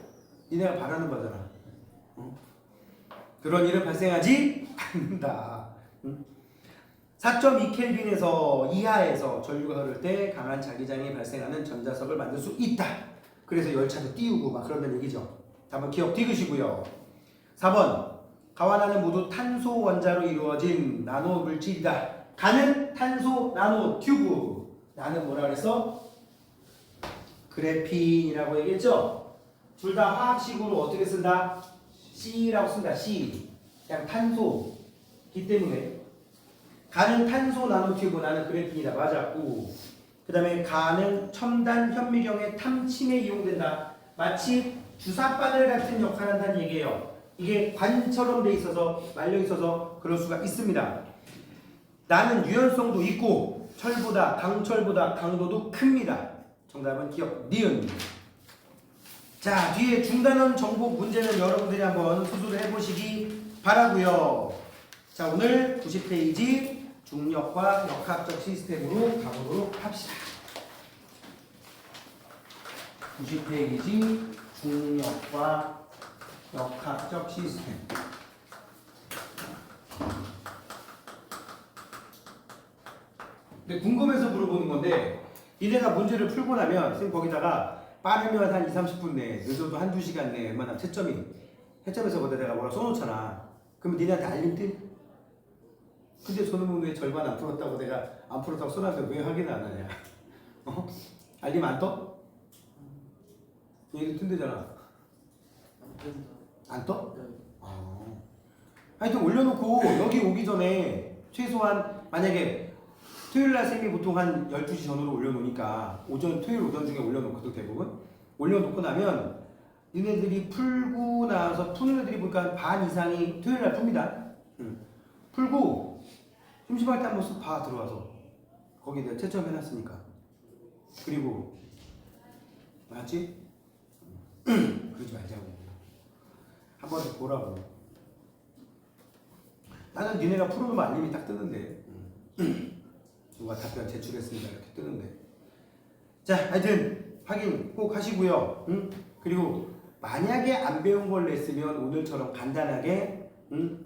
니네가 바라는 바잖아. 그런 일은 발생하지 않는다. 4.2켈빈에서 이하에서 전류가 흐를 때 강한 자기장이 발생하는 전자석을 만들 수 있다. 그래서 열차도 띄우고 막 그런다는 얘기죠. 한번 기억 띄우시고요. 4번 가와나는 모두 탄소 원자로 이루어진 나노 물질이다. 가는 탄소 나노 튜브. 나는 뭐라 그랬어? 그래핀이라고 얘기했죠. 둘 다 화학식으로 어떻게 쓴다? C라고 쓴다. C. 그냥 탄소기 때문에 가는 탄소 나노 튜브. 나는 그래핀이다. 맞았고, 그 다음에 가는 첨단 현미경의 탐침에 이용된다. 마치 주사바늘 같은 역할을 한다는 얘기예요. 이게 관처럼 돼 있어서 말려 있어서 그럴 수가 있습니다. 나는 유연성도 있고 철보다 강철보다 강도도 큽니다. 정답은 기억 니은. 자, 뒤에 중단원 정보 문제는 여러분들이 한번 수술을 해보시기 바라고요. 자, 오늘 90페이지 중력과 역학적 시스템으로 가보도록 합시다. 90페이지 중력과 역학적 시스템. 근데 궁금해서 물어보는 건데, 니네가 문제를 풀고 나면 선생님 거기다가 빠르면 한 2-30분 내에, 늦어도 1-2시간 내에 얼마나 채점이, 채점에서 거기다 내가 뭐라 써놓잖아. 그러면 니네한테 알림 뜸? 근데 저놈은 왜 절반 안 풀었다고 내가 안 풀었다고 써놨는데 왜 확인을 안 하냐? 알림 안 떠? 얘도 뜬대잖아. 안 떠? 하여튼 올려놓고 여기 오기 전에 최소한 만약에 토요일날 쌤이 보통 한 12시 전으로 올려놓으니까 토요일 오전 중에 올려놓거든 대부분. 올려놓고 나면 니네들이 풀고 나서 푸는 애들이 보니까 반 이상이 토요일날 풉니다. 풀고 심심할 때 한 번씩 봐 들어와서 거기 내가 채점해놨으니까. 그리고 맞지? 그러지 말자고. 한 번 더 보라고. 나는 니네가 풀어놓으면 알림이 딱 뜨는데 누가 답변 제출했습니다 이렇게 뜨는데. 자, 하여튼 확인 꼭 하시고요. 그리고 만약에 안 배운 걸 냈으면 오늘처럼 간단하게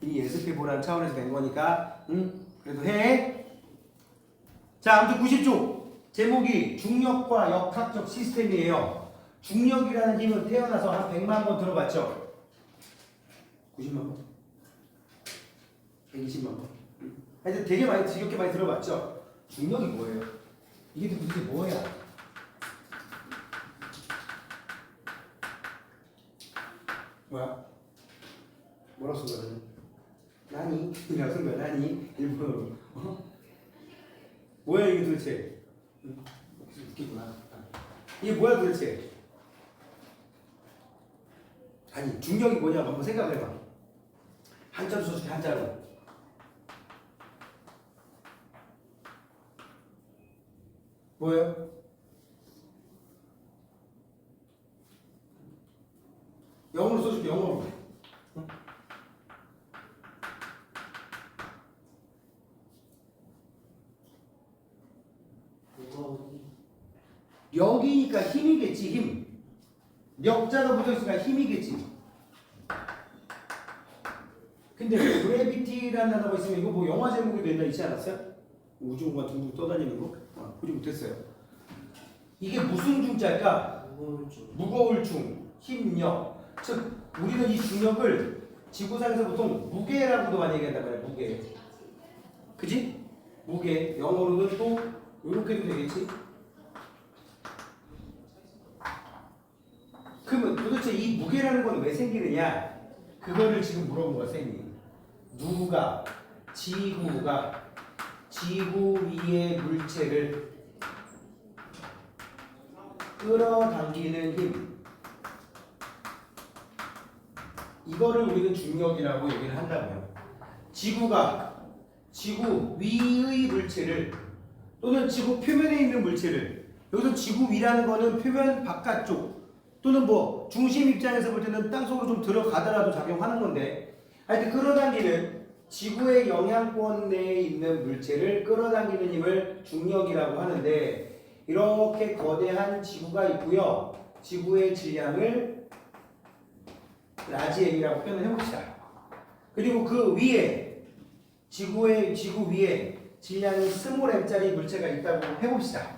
이 예습해보라는 차원에서 낸 거니까 그래도 해. 자, 아무튼 90쪽 제목이 중력과 역학적 시스템이에요. 중력이라는 힘은 태어나서 한 100만 번 들어봤죠? 90만 번? 120만 번? 하여튼 되게 많이, 지겹게 많이 들어봤죠? 중력이 뭐예요? 이게 도대체 뭐야? 뭐야? 뭐라고 쓴 거야? 나니? 이라고 쓴 거야, 나니? 일본어로. 뭐야 이게 도대체? 웃기구나. 이게 뭐야 도대체? 아니, 중력이 뭐냐고 한번 생각을 해봐. 한자로 써줄게, 한자로. 뭐예요? 영어로 써줄게, 영어로. 여기니까 힘이겠지, 힘. 역자가 붙어있으니까 힘이겠지. 근데 그래비티라는 단어가 있으면 이거 뭐 영화 제목에도 옛날에 있지 않았어요? 우주공간 둥둥 떠다니는 거? 보지 못했어요. 이게 무슨 중자일까? 무거울 중, 힘력. 즉 우리는 이 중력을 지구상에서 보통 무게라고도 많이 얘기한단 말이야. 무게. 그지? 무게. 영어로는 또 이렇게도 되겠지? 그러면 도대체 이 무게라는 건 왜 생기느냐? 그거를 지금 물어본 거야 쌤이. 누구가 지구가 지구 위의 물체를 끌어당기는 힘, 이거를 우리는 중력이라고 얘기를 한다고요. 지구가 지구 위의 물체를 또는 지구 표면에 있는 물체를, 여기서 지구 위라는 거는 표면 바깥쪽 또는 뭐 중심 입장에서 볼 때는 땅속으로 좀 들어가더라도 작용하는 건데, 하여튼 끌어당기는 지구의 영향권 내에 있는 물체를 끌어당기는 힘을 중력이라고 하는데, 이렇게 거대한 지구가 있고요. 지구의 질량을 라지 m이라고 표현을 해봅시다. 그리고 그 위에 지구 위에 질량이 스몰 m짜리 물체가 있다고 해봅시다.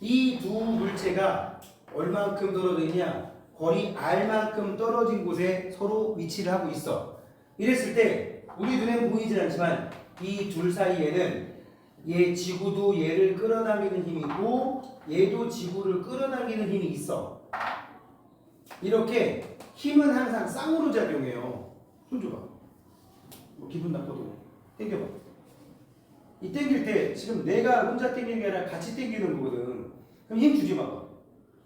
이 두 물체가 얼만큼 떨어져 있냐? 거리 r만큼 떨어진 곳에 서로 위치를 하고 있어. 이랬을 때 우리 눈에는 보이질 않지만 이 둘 사이에는 얘 지구도 얘를 끌어당기는 힘이 있고 얘도 지구를 끌어당기는 힘이 있어. 이렇게 힘은 항상 쌍으로 작용해요. 손 줘봐. 뭐 기분 나빠도 당겨봐. 이 당길 때 지금 내가 혼자 당기는 게 아니라 같이 당기는 거거든. 그럼 힘 주지 마.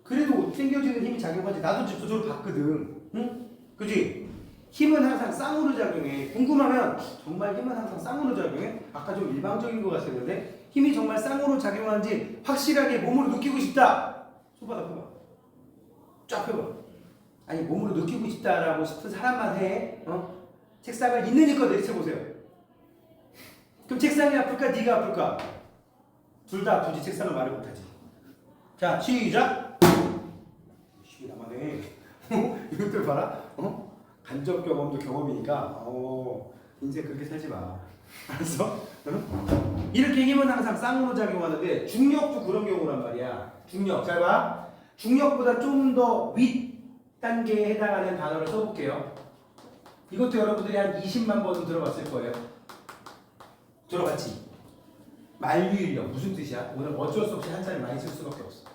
그래도 당겨지는 힘이 작용하지. 나도 지금 저절로 봤거든. 응? 그지? 힘은 항상 쌍으로 작용해. 궁금하면 정말 힘은 항상 쌍으로 작용해? 아까 좀 일방적인 것 같았는데 힘이 정말 쌍으로 작용하는지 확실하게 몸으로 느끼고 싶다. 손바닥 펴봐. 쫙 펴봐. 아니 몸으로 느끼고 싶다라고 싶은 사람만 해. 책상을 있는 힘껏 내려쳐보세요. 그럼 책상이 아플까? 네가 아플까? 둘 다 아프지. 책상을 말을 못하지. 자 시작. 힘이 남아네. 이것들 봐라. 간접 경험도 경험이니까 인생 그렇게 살지 마. 알았어? 이렇게 힘은 항상 쌍으로 작용하는데 중력도 그런 경우란 말이야. 중력 잘 봐. 중력보다 좀 더 윗 단계에 해당하는 단어를 써볼게요. 이것도 여러분들이 한 20만 번은 들어봤을 거예요. 들어봤지? 만유인력 무슨 뜻이야? 오늘 어쩔 수 없이 한자를 많이 쓸 수밖에 없어.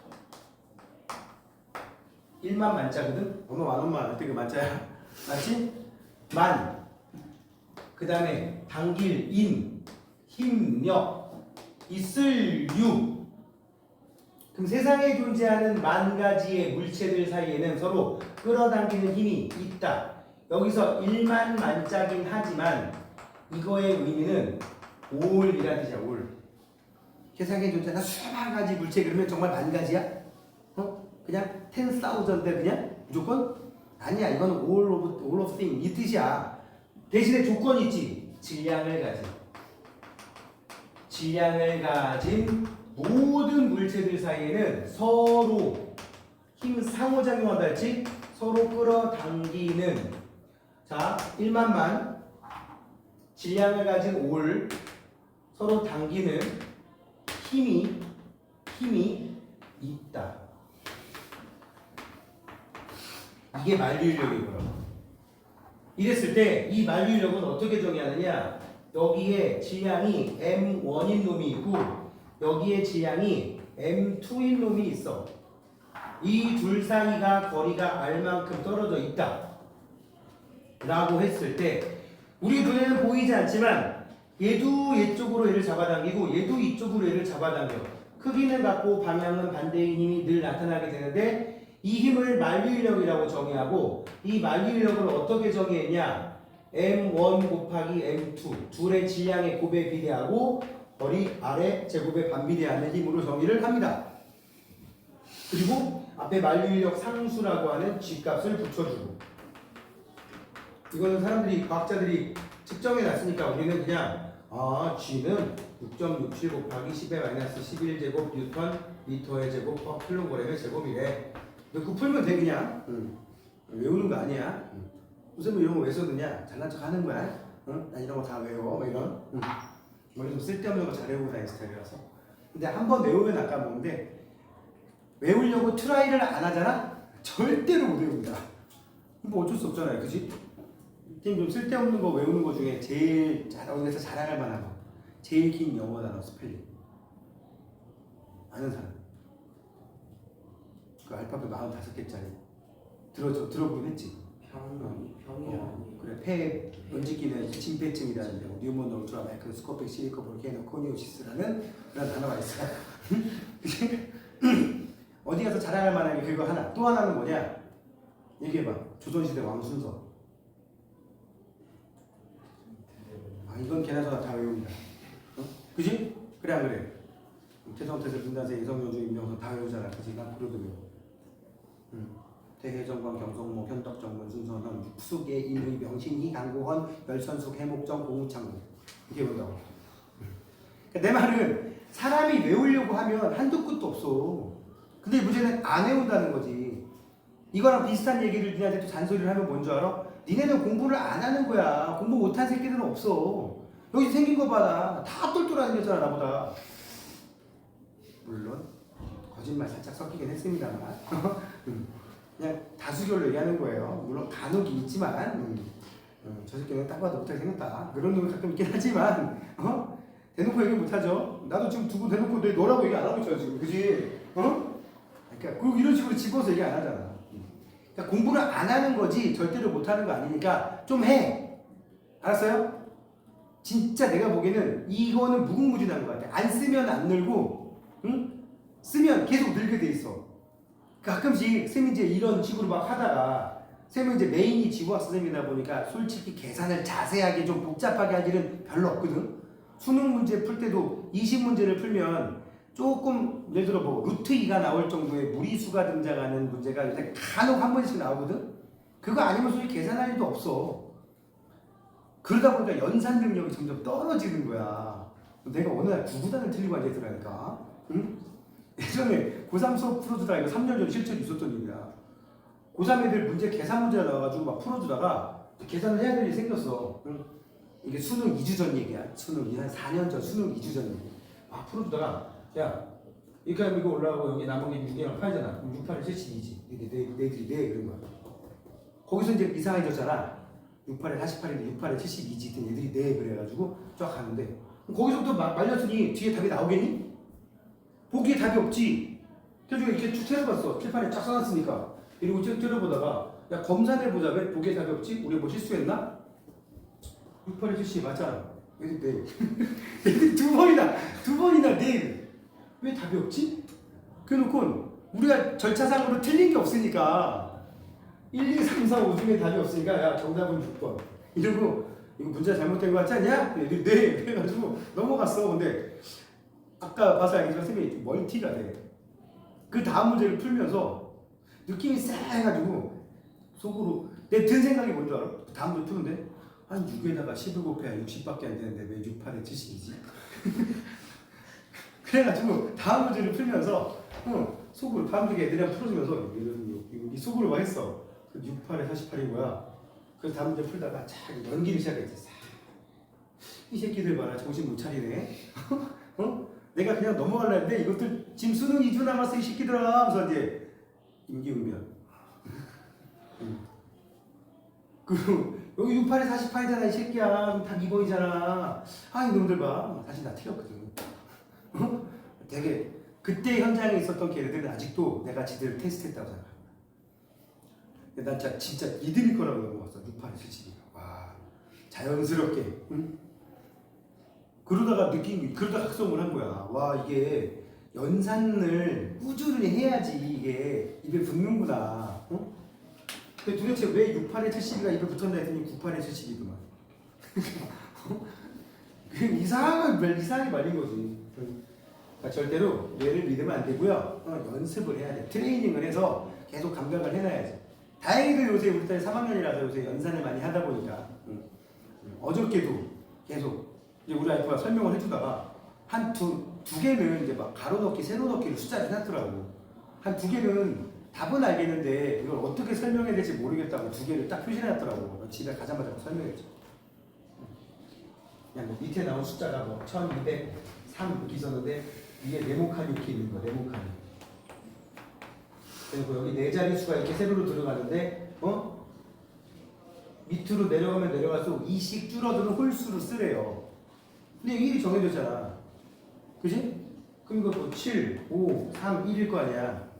1만 만자거든? 오늘 만원만 할 때 그 만자야. 맞지? 만. 그 다음에 당길 인, 힘력, 있을 유. 그럼 세상에 존재하는 만 가지의 물체들 사이에는 서로 끌어당기는 힘이 있다. 여기서 1만 만자긴 하지만 이거의 의미는 올이라는 뜻이야. 올. 세상에 존재하는 수만 가지 물체 그러면 정말 만 가지야? 그냥 10,000대 그냥 무조건? 아니야. 이건 all of thing 이 뜻이야. 대신에 조건이 있지. 질량을 가진 모든 물체들 사이에는 서로 힘 상호작용한다 했지? 서로 끌어당기는, 자 1만만 질량을 가진 올 서로 당기는 힘이 있다. 이게 만유인력이고요. 이랬을 때 이 만유인력은 어떻게 정의하느냐? 여기에 질량이 M1인 놈이 있고 여기에 질량이 M2인 놈이 있어. 이 둘 사이가 거리가 R만큼 떨어져 있다 라고 했을 때 우리 눈에는 보이지 않지만 얘도 얘쪽으로 얘를 잡아당기고 얘도 이쪽으로 얘를 잡아당겨. 크기는 같고 방향은 반대인 힘이 늘 나타나게 되는데 이 힘을 만유인력이라고 정의하고 이 만유인력을 어떻게 정의했냐? M1 곱하기 M2 둘의 질량의 곱에 비례하고 거리 R의 제곱에 반비례하는 힘으로 정의를 합니다. 그리고 앞에 만유인력 상수라고 하는 G값을 붙여주고, 이거는 사람들이 과학자들이 측정해 놨으니까 우리는 그냥 G는 6.67 곱하기 10의 마이너스 11제곱 뉴턴 미터의 제곱 퍼 킬로그램의 제곱이래. 그 풀면 돼 그냥. 외우는 거 아니야. 무슨 이런 거 왜 써드냐? 잘난 척 하는 거야. 난 이런 거 다 외워. 뭐 이런. 원래 좀 쓸데없는 거 잘 외우고 다니는 스타일이라서. 근데 한 번 외우면 안 까먹는데 외우려고 트라이를 안 하잖아? 절대로 못 외웁니다. 뭐 어쩔 수 없잖아요. 그치? 좀 쓸데없는 거 외우는 거 중에 제일 어디서 자랑할 만한 거. 제일 긴 영어 단어 스펠링. 아는 사람. 그 알파벳 45개짜리. 들어보긴 했지. 병이 아니에요. 그래, 폐에 얹히기는 진폐증이라는 데 뉴몬 울트라 마이크로스코픽 시리코 볼케노 코니오시스라는 그런 단어가 있어요. 그치? 어디 가서 자랑할 만한 게 그거 하나. 또 하나는 뭐냐? 얘기해봐. 조선시대 왕 순서. 아, 이건 개나소나 다 외웁니다. 어? 그지? 그래 안 그래? 태성태세 분단세 이성여주 임명선 다 외우잖아. 그지? 난 그래도 외워. 대해정관 경성모 현덕정문 순서는 육숙의 인의 명신희 강고헌 열선숙 해목정 공우창고 이렇게 본다고. 그러니까 내 말은 사람이 외우려고 하면 한도 끝도 없어. 근데 문제는 안 외운다는 거지. 이거랑 비슷한 얘기를 니한테 또 잔소리를 하면 뭔 줄 알아? 니네는 공부를 안 하는 거야. 공부 못한 새끼들은 없어. 여기 생긴 거 봐라. 다 똘똘하게 생겼잖아 나보다. 물론 거짓말 살짝 섞이긴 했습니다만 그냥 다수결로 얘기하는 거예요. 물론 간혹이 있지만 저 새끼는 딱 봐도 못하게 생겼다 그런 놈이 가끔 있긴 하지만 대놓고 얘기 못하죠. 나도 지금 두고 대놓고 내 너라고 얘기 안 하고 있잖아 지금. 그지? 그러니까 이런 식으로 집어서 얘기 안 하잖아. 그러니까 공부를 안 하는 거지 절대로 못하는 거 아니니까 좀 해. 알았어요? 진짜 내가 보기에는 이거는 무궁무진한 것 같아. 안 쓰면 안 늘고 쓰면 계속 늘게 돼 있어. 가끔씩 쌤이 이제 이런 식으로 막 하다가 쌤은 이제 메인이 지구학 선생님이다 보니까 솔직히 계산을 자세하게 좀 복잡하게 할 일은 별로 없거든. 수능 문제 풀 때도 20문제를 풀면 조금 예를 들어 뭐 루트 2가 나올 정도의 무리수가 등장하는 문제가 요새 간혹 한 번씩 나오거든. 그거 아니면 솔직히 계산할 일도 없어. 그러다 보니까 연산 능력이 점점 떨어지는 거야. 내가 어느 날 구구단을 틀리고 앉아있더라니까. 응? 예전에 고3 수업 풀어주다가 이거 3년 전에 실제로 있었던 일이야. 고3 애들 문제 계산 문제가 나와가지고 막 풀어주다가 계산을 해야 될 일이 생겼어. 응? 이게 수능 2주 전 얘기야. 수능 한 4년 전 수능 2주 전 얘기. 막 풀어주다가 야 이렇게 하면 이거 올라가고 여기 남은 게 6이랑 8이잖아. 그럼 6, 8은 72지. 이게 내들이 그런 거야. 거기서 이제 이상해졌잖아. 68에 48인데 68에 72지 했더니 애들이 네 그래가지고 쫙 가는데 거기서부터 말렸으니 뒤에 답이 나오겠니? 보기에 답이 없지. 그래서 이렇게 쭉 때려봤어. 칠판에 쫙 써놨으니까. 이러고 쭉 때려보다가 야 검사해보자. 왜 보기에 답이 없지? 우리 뭐 실수했나? 68에 72 맞잖아. 애들 네. 애들 두 번이나 네. 왜 답이 없지? 그래놓고 우리가 절차상으로 틀린 게 없으니까 1, 2, 3, 4, 5 중에 답이 없으니까 야 정답은 6번 이러고 이거 문제 잘못된 거 같지 않냐? 네 그래가지고 넘어갔어. 근데 아까 봐서 알겠지만 쌤이 멀티가 돼. 그 다음 문제를 풀면서 느낌이 쎄해가지고 속으로 내 든 생각이 뭔 줄 알아? 다음 문제 푸는데 한 6에다가 10을 곱해야 60밖에 안 되는데 왜 6, 8에 70이지? 그래가지고 다음 문제를 풀면서 속으로 다음주에 애들이랑 풀어주면서 이 속으로 막 했어. 6, 8에 48인 거야. 그래서 다음 문제 풀다가 쫙 연기를 시작했지. 이 새끼들 봐라 정신 못 차리네. 내가 그냥 넘어가려 했는데 이것들 지금 수능 2주 남았어 이 새끼들아 하면서 이제 임기응변. 그 여기 6, 8에 48이잖아 이 새끼야. 그럼 다 2번이잖아. 아 이놈들 봐. 사실 나 틀렸거든. 되게 그때 현장에 있었던 걔네들은 아직도 내가 지들 테스트했다고 생각해. 난 진짜 믿을 거라고 넘어갔어. 6, 8에 72가. 와 자연스럽게. 응? 그러다가 그러다 각성을 한 거야. 와 이게 연산을 꾸준히 해야지 이게 입에 붙는구나. 응? 근데 도대체 왜 6, 8에 72가 입에 붙었나 했더니 9, 8에 72구만. 이상하게 말린 거지. 그러니까 절대로 얘를 믿으면 안 되고요. 연습을 해야 돼. 트레이닝을 해서 계속 감각을 해놔야지. 다행히도 요새 우리 딸 3학년이라서 요새 연산을 많이 하다 보니까 어저께도 계속 이제 우리 아이프가 설명을 해주다가 한 두 개는 이제 막 가로넣기, 세로넣기를 숫자를 해놨더라고. 한 두 개는 답은 알겠는데 이걸 어떻게 설명해야 될지 모르겠다고 두 개를 딱 표시해놨더라고. 집에 가자마자 설명했죠. 그냥 뭐 밑에 나온 숫자가 뭐 1203 이렇게 있었는데 위에 네모칸 이렇게 있는 거야. 네모칸. 그리고 여기 네 자릿수가 이렇게 세로로 들어가는데 밑으로 내려가면 내려갈수록 2씩 줄어드는 홀수로 쓰래요. 근데 1이 정해졌잖아. 그지? 그럼 이거 뭐 7, 5, 3, 1일 거 아니야.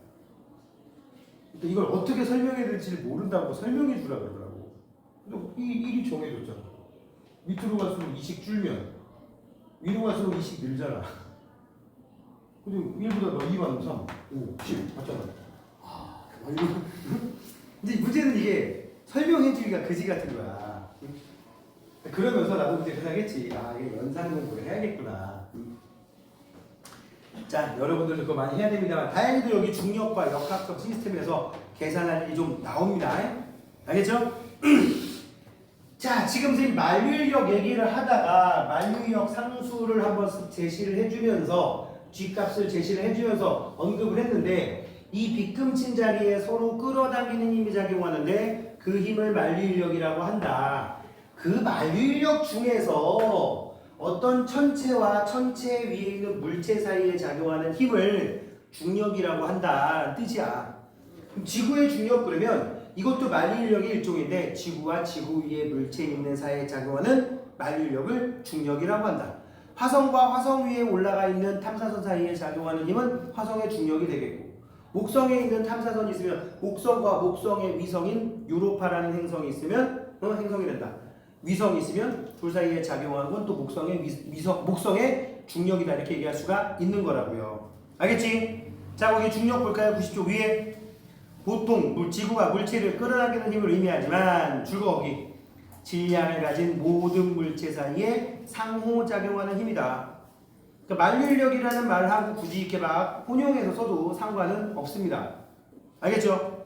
이걸 어떻게 설명해야 될지 모른다고 설명해 주라 그러더라고. 이 1이 정해졌잖아. 밑으로 갈수록 2씩 줄면 위로 갈수록 2씩 늘잖아. 근데 1보다 너 2만 3, 5, 10 맞잖아. 이거 근데 문제는 이게 설명해주기가 그지 같은 거야. 그러면서 나도 이제 생각했지. 이게 연산 공부를 해야겠구나. 자, 여러분들도 그거 많이 해야 됩니다만 다행히도 여기 중력과 역학적 시스템에서 계산할 일이 좀 나옵니다. 알겠죠? 자, 지금 선생님 만류인력 얘기를 하다가 만류인력 상수를 한번 제시를 해주면서 G값을 제시를 해주면서 언급을 했는데 이 빗금친 자리에 서로 끌어당기는 힘이 작용하는데 그 힘을 만류인력이라고 한다. 그 만류인력 중에서 어떤 천체와 천체 위에 있는 물체 사이에 작용하는 힘을 중력이라고 한다 뜻이야. 그럼 지구의 중력 그러면 이것도 만류인력의 일종인데 지구와 지구 위에 물체 있는 사이에 작용하는 만류인력을 중력이라고 한다. 화성과 화성 위에 올라가 있는 탐사선 사이에 작용하는 힘은 화성의 중력이 되겠고 목성에 있는 탐사선이 있으면 목성과 목성의 위성인 유로파라는 행성이 있으면 행성이 된다. 위성이 있으면 둘 사이에 작용하는 건 또 목성의 중력이다 이렇게 얘기할 수가 있는 거라고요. 알겠지? 자, 거기 중력 볼까요? 90쪽 위에 보통 지구가 물체를 끌어당기는 힘을 의미하지만 줄거 거기 질량을 가진 모든 물체 사이에 상호작용하는 힘이다. 그러니까 만류인력이라는 말하고 굳이 이렇게 막 혼용해서 써도 상관은 없습니다. 알겠죠?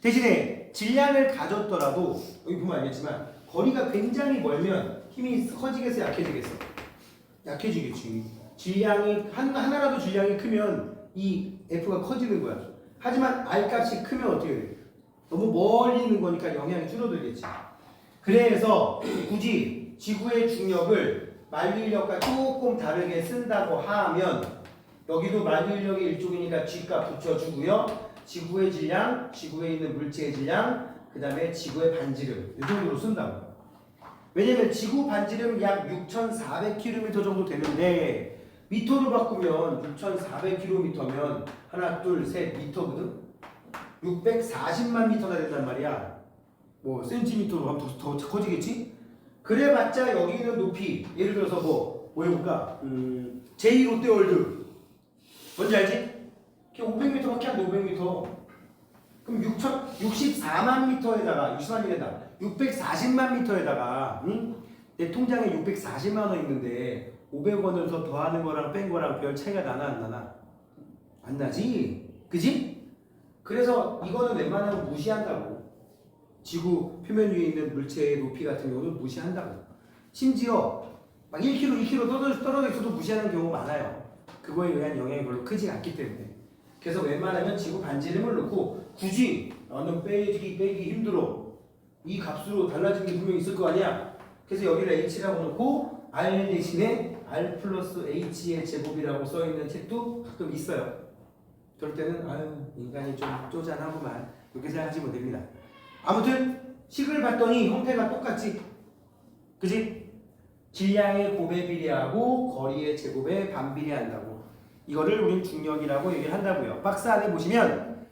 대신에 질량을 가졌더라도 여기 보면 알겠지만 거리가 굉장히 멀면 힘이 커지겠어 약해지겠어? 약해지겠지. 질량이 하나라도 질량이 크면 이 F가 커지는 거야. 하지만 R값이 크면 어떻게 돼? 너무 멀리 있는 거니까 영향이 줄어들겠지. 그래서 굳이 지구의 중력을 만류인력과 조금 다르게 쓴다고 하면 여기도 만류인력의 일종이니까 G값 붙여주고요. 지구의 질량, 지구에 있는 물체의 질량, 그 다음에 지구의 반지름 이 정도로 쓴다고. 왜냐면 지구 반지름 약 6,400km 정도 되는데 미터로 바꾸면 6,400km면 하나, 둘, 셋 미터거든? 640만 미터가 된단 말이야. 뭐 센티미터로 하면 더 커지겠지? 그래봤자 여기 있는 높이 예를 들어서 뭐 해볼까? 제2롯데월드 뭔지 알지? 500m밖에 안 돼. 500m 그럼 64만 미터에다가 60만이란다 640만 미터에다가 내 통장에 640만 원 있는데 500원을 더 더하는 거랑 뺀 거랑 별 차이가 나나 안 나나? 안 나지? 그지? 그래서 이거는 웬만하면 무시한다고. 지구 표면 위에 있는 물체의 높이 같은 경우는 무시한다고. 심지어 막 1km, 2km 떨어져 있어도 무시하는 경우가 많아요. 그거에 의한 영향이 별로 크지 않기 때문에. 그래서 웬만하면 지구 반지름을 놓고 굳이 나는 빼기 힘들어. 이 값으로 달라진 게 분명히 있을 거 아니야. 그래서 여기를 H라고 놓고 R 대신에 R 플러스 H의 제곱이라고 써있는 책도 가끔 있어요. 그럴 때는 인간이 좀 쪼잔하구만 이렇게 생각하시면 됩니다. 아무튼 식을 봤더니 형태가 똑같지. 그지? 질량의 곱에 비례하고 거리의 제곱에 반비례한다고. 이거를 우린 중력이라고 얘기를 한다고요. 박스 안에 보시면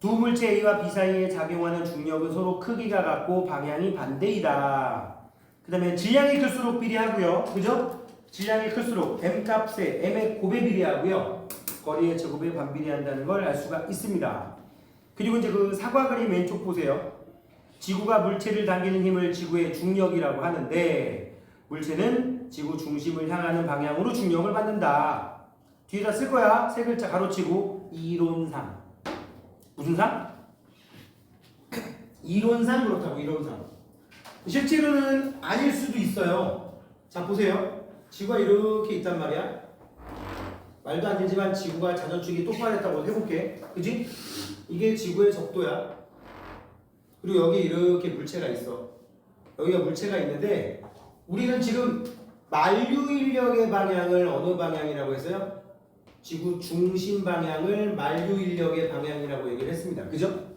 두 물체 A와 B 사이에 작용하는 중력은 서로 크기가 같고 방향이 반대이다. 그 다음에 질량이 클수록 비례하고요. 그죠? 질량이 클수록 M값에 M의 곱에 비례하고요. 거리의 제곱에 반비례한다는 걸 알 수가 있습니다. 그리고 이제 그 사과 그림 왼쪽 보세요. 지구가 물체를 당기는 힘을 지구의 중력이라고 하는데 물체는 지구 중심을 향하는 방향으로 중력을 받는다. 뒤에다 쓸 거야. 세 글자 가로치고 이론상. 무슨 상? 이론상 그렇다고. 이론상. 실제로는 아닐 수도 있어요. 자 보세요. 지구가 이렇게 있단 말이야. 말도 안 되지만 지구가 자전축이 똑바로 했다고 해볼게. 그지? 이게 지구의 적도야. 그리고 여기 이렇게 물체가 있어. 여기가 물체가 있는데 우리는 지금 만류인력의 방향을 어느 방향이라고 했어요? 지구 중심 방향을 만류인력의 방향이라고 얘기를 했습니다. 그죠?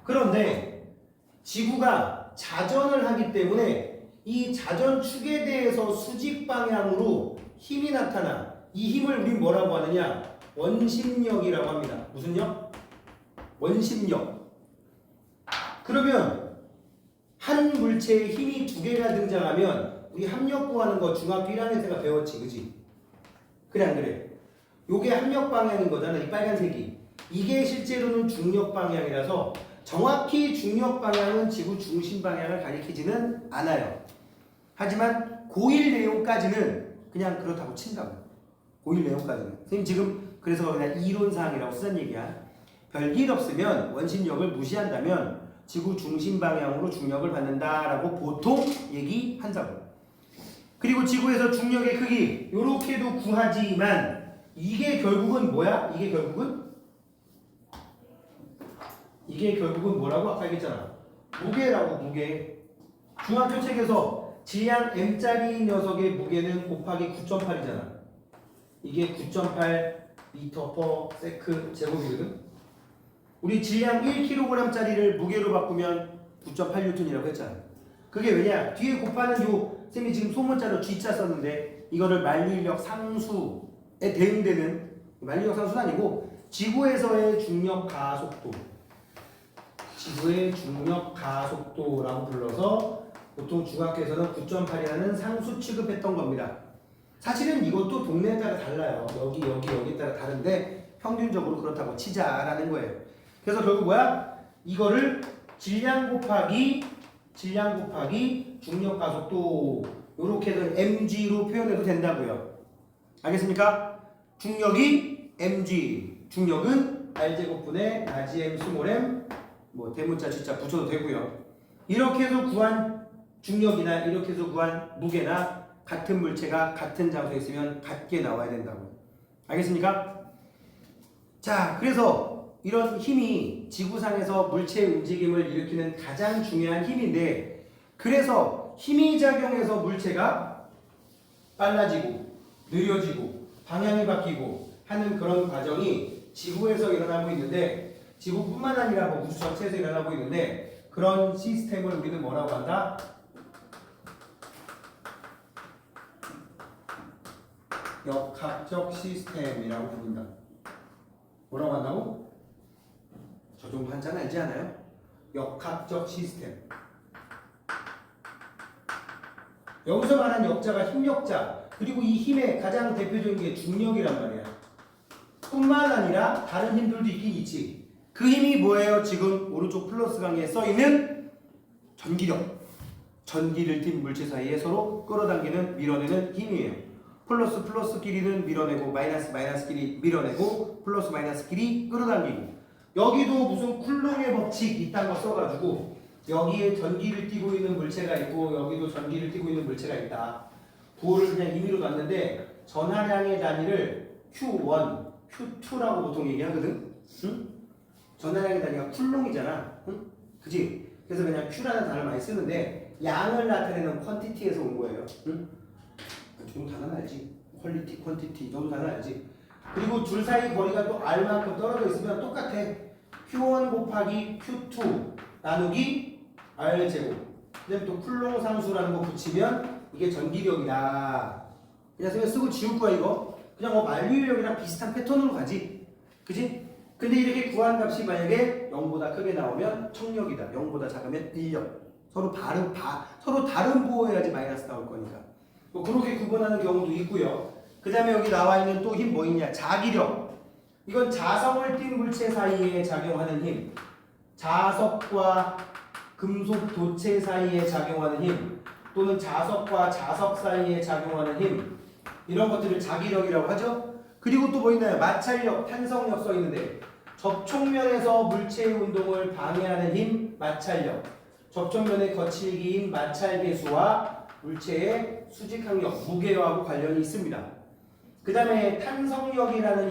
그런데 지구가 자전을 하기 때문에 이 자전축에 대해서 수직 방향으로 힘이 나타나. 이 힘을 우린 뭐라고 하느냐? 원심력이라고 합니다. 무슨 력? 원심력. 그러면 한 물체에 힘이 두 개가 등장하면 우리 합력 구하는 거 중학교 1학년 때가 배웠지, 그지? 그래 안 그래? 요게 합력 방향인 거잖아, 이 빨간색이. 이게 실제로는 중력 방향이라서 정확히 중력 방향은 지구 중심 방향을 가리키지는 않아요. 하지만 고1 내용까지는 그냥 그렇다고 친다고. 고1 내용까지는. 선생님 지금 그래서 그냥 이론사항이라고 쓰는 얘기야. 별일 없으면 원심력을 무시한다면 지구 중심 방향으로 중력을 받는다라고 보통 얘기한다고. 그리고 지구에서 중력의 크기 요렇게도 구하지만 이게 결국은 뭐야? 이게 결국은 뭐라고? 아까 얘기했잖아. 무게라고, 무게. 중학교 책에서 질량 m짜리 녀석의 무게는 곱하기 9.8이잖아. 이게 9.8 미터 퍼 세크 제곱이거든. 우리 질량 1kg짜리를 무게로 바꾸면 9.8N이라고 했잖아. 그게 왜냐? 뒤에 곱하는 요 쌤이 지금 소문자로 G자 썼는데 이거를 만류인력 상수에 대응되는 만류인력 상수는 아니고 지구에서의 중력 가속도, 지구의 중력 가속도라고 불러서 보통 중학교에서는 9.8이라는 상수 취급했던 겁니다. 사실은 이것도 동네에 따라 달라요. 여기에 따라 다른데 평균적으로 그렇다고 치자라는 거예요. 그래서 결국 뭐야? 이거를 질량 곱하기 중력 가속도 요렇게 해서 mg로 표현해도 된다고요. 알겠습니까? 중력이 mg, 중력은 r제곱분의 라지 m 스몰 m 뭐 대문자 G자 붙여도 되고요. 이렇게 해서 구한 중력이나 이렇게 해서 구한 무게나 같은 물체가 같은 장소에 있으면 같게 나와야 된다고. 알겠습니까? 자, 그래서 이런 힘이 지구상에서 물체의 움직임을 일으키는 가장 중요한 힘인데, 그래서 힘이 작용해서 물체가 빨라지고 느려지고 방향이 바뀌고 하는 그런 과정이 지구에서 일어나고 있는데, 지구뿐만 아니라 뭐 우주 전체에서 일어나고 있는데, 그런 시스템을 우리는 뭐라고 한다? 역학적 시스템이라고 부른다. 뭐라고 한다고? 저 정도 한자는 알지 않아요? 역학적 시스템. 여기서 말하는 역자가 힘력자, 그리고 이 힘의 가장 대표적인 게 중력이란 말이야. 뿐만 아니라 다른 힘들도 있긴 있지. 그 힘이 뭐예요? 지금 오른쪽 플러스 강에 써있는 전기력. 전기를 띤 물체 사이에 서로 끌어당기는, 밀어내는 힘이에요. 플러스 플러스끼리는 밀어내고 마이너스 마이너스끼리 밀어내고 플러스 마이너스끼리 끌어당기고. 여기도 무슨 쿨롱의 법칙 이딴 거 써가지고 여기에 전기를 띠고 있는 물체가 있고 여기도 전기를 띠고 있는 물체가 있다. 부호를 그냥 임의로 놨는데 전하량의 단위를 Q1, Q2라고 보통 얘기하거든. 응? 전하량의 단위가 쿨롱이잖아. 응? 그치? 그래서 그냥 Q라는 단어를 많이 쓰는데 양을 나타내는 퀀티티에서 온 거예요. 응? 좀 단어는 알지? 퀄리티, 퀀티티 너도 단어 알지? 그리고 둘 사이 거리가 또 R만큼 떨어져 있으면 똑같아. Q1 곱하기 Q2 나누기 R제곱. 그다음에 또 쿨롱 상수라는 거 붙이면 이게 전기력이다. 그냥 쓰고 지울 거야 이거. 그냥 뭐 만류인력이랑 비슷한 패턴으로 가지. 그지? 근데 이렇게 구한 값이 만약에 0보다 크게 나오면 청력이다. 0보다 작으면 인력. 서로 다른 부호해야지 마이너스 나올 거니까. 뭐 그렇게 구분하는 경우도 있고요. 그 다음에 여기 나와 있는 또 힘 뭐 있냐? 자기력. 이건 자성을 띤 물체 사이에 작용하는 힘. 자석과 금속 도체 사이에 작용하는 힘. 또는 자석과 자석 사이에 작용하는 힘. 이런 것들을 자기력이라고 하죠. 그리고 또 뭐 있나요? 마찰력, 탄성력 써 있는데 접촉면에서 물체의 운동을 방해하는 힘, 마찰력. 접촉면의 거칠기인 마찰계수와 물체의 수직항력, 무게와하고 관련이 있습니다. 그 다음에 탄성력이라고 하는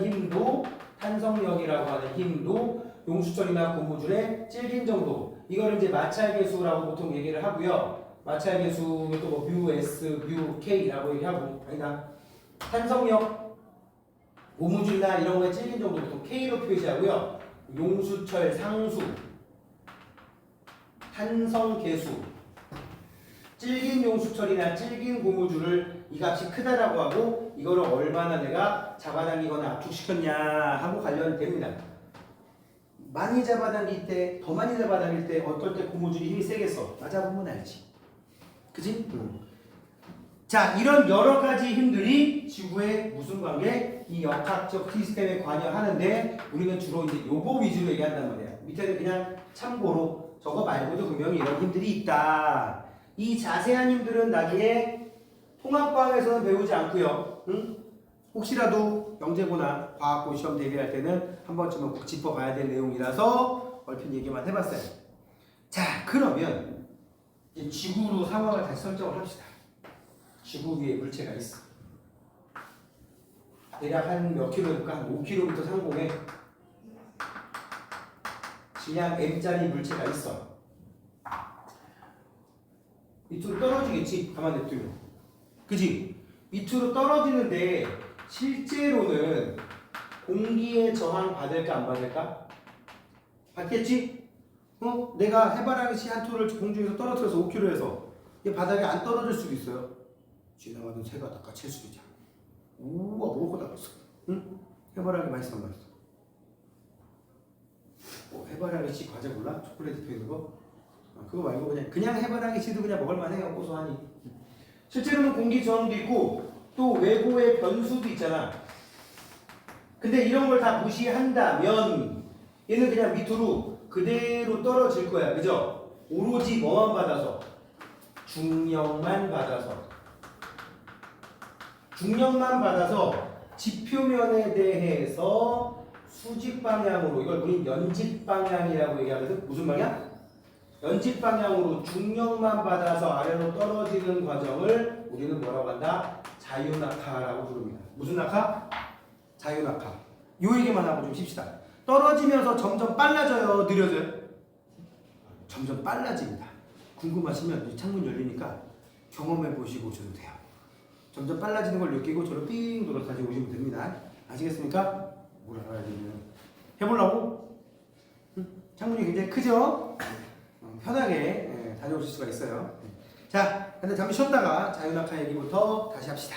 힘도 용수철이나 고무줄의 질긴 정도, 이거를 이제 마찰계수라고 보통 얘기를 하고요. 마찰계수는 또 뭐 뮤 S, 뮤 K라고 얘기하고, 아니다. 탄성력, 고무줄이나 이런 거의 질긴 정도 보통 K로 표시하고요. 용수철 상수, 탄성계수, 질긴 용수철이나 질긴 고무줄을 이 값이 크다라고 하고 이거를 얼마나 내가 잡아당기거나 압축시켰냐 하고 관련됩니다. 많이 잡아당길 때, 더 많이 잡아당길 때 어떨 때 고무줄이 힘이 세겠어? 맞아보면 알지. 그지? 자, 이런 여러 가지 힘들이 지구에 무슨 관계? 이 역학적 시스템에 관여하는데 우리는 주로 이제 요거 위주로 얘기한단 말이야. 밑에는 그냥 참고로 저거 말고도 분명히 이런 힘들이 있다. 이 자세한 힘들은 나중에 통합과학에서는 배우지 않고요. 응? 혹시라도 영재고나 과학고 시험 대비할 때는 한 번쯤은 꼭 짚어봐야 될 내용이라서 얼핏 얘기만 해봤어요. 자, 그러면 이제 지구로 상황을 다시 설정을 합시다. 지구 위에 물체가 있어. 대략 한 몇 킬로일까? 한 5km 상공에 질량 m짜리 물체가 있어. 밑으로 떨어지겠지? 가만 냅두면. 그지? 밑으로 떨어지는데 실제로는 공기에 저항 받을까 안 받을까? 받겠지? 내가 해바라기 한 톨을 공중에서 떨어뜨려서 5km에서 이 바닥에 안 떨어질 수도 있어요. 지나가던 새가 낚아챌 수도 있잖아. 우와, 뭐고 낚았어. 응? 해바라기 맛있어 안 맛있어? 해바라기 씨 과자 몰라? 초콜릿 들어있는 거? 그거 말고 그냥 해바라기 씨도 그냥 먹을만해요. 고소하니. 실제로는 공기 저항도 있고 또 외부의 변수도 있잖아. 근데 이런 걸 다 무시한다면 얘는 그냥 밑으로 그대로 떨어질 거야. 그죠? 오로지 뭐만 받아서? 중력만 받아서. 중력만 받아서 지표면에 대해서 수직 방향으로, 이걸 우린 연집 방향이라고 얘기하거든. 무슨 방향? 연집 방향으로 중력만 받아서 아래로 떨어지는 과정을 우리는 뭐라고 한다? 자유낙하라고 부릅니다. 무슨 낙하? 자유낙하. 요 얘기만 하고 좀 쉽시다. 떨어지면서 점점 빨라져요? 느려져요? 점점 빨라집니다. 궁금하시면 이 창문 열리니까 경험해 보시고 오셔도 돼요. 점점 빨라지는 걸 느끼고 저를 삥 돌아서 다시 오시면 됩니다. 아시겠습니까? 뭘 알아야 되면 해보려고? 창문이 굉장히 크죠? 편하게 다녀오실 수가 있어요. 자, 근데 잠시 쉬었다가 자유낙하 얘기부터 다시 합시다.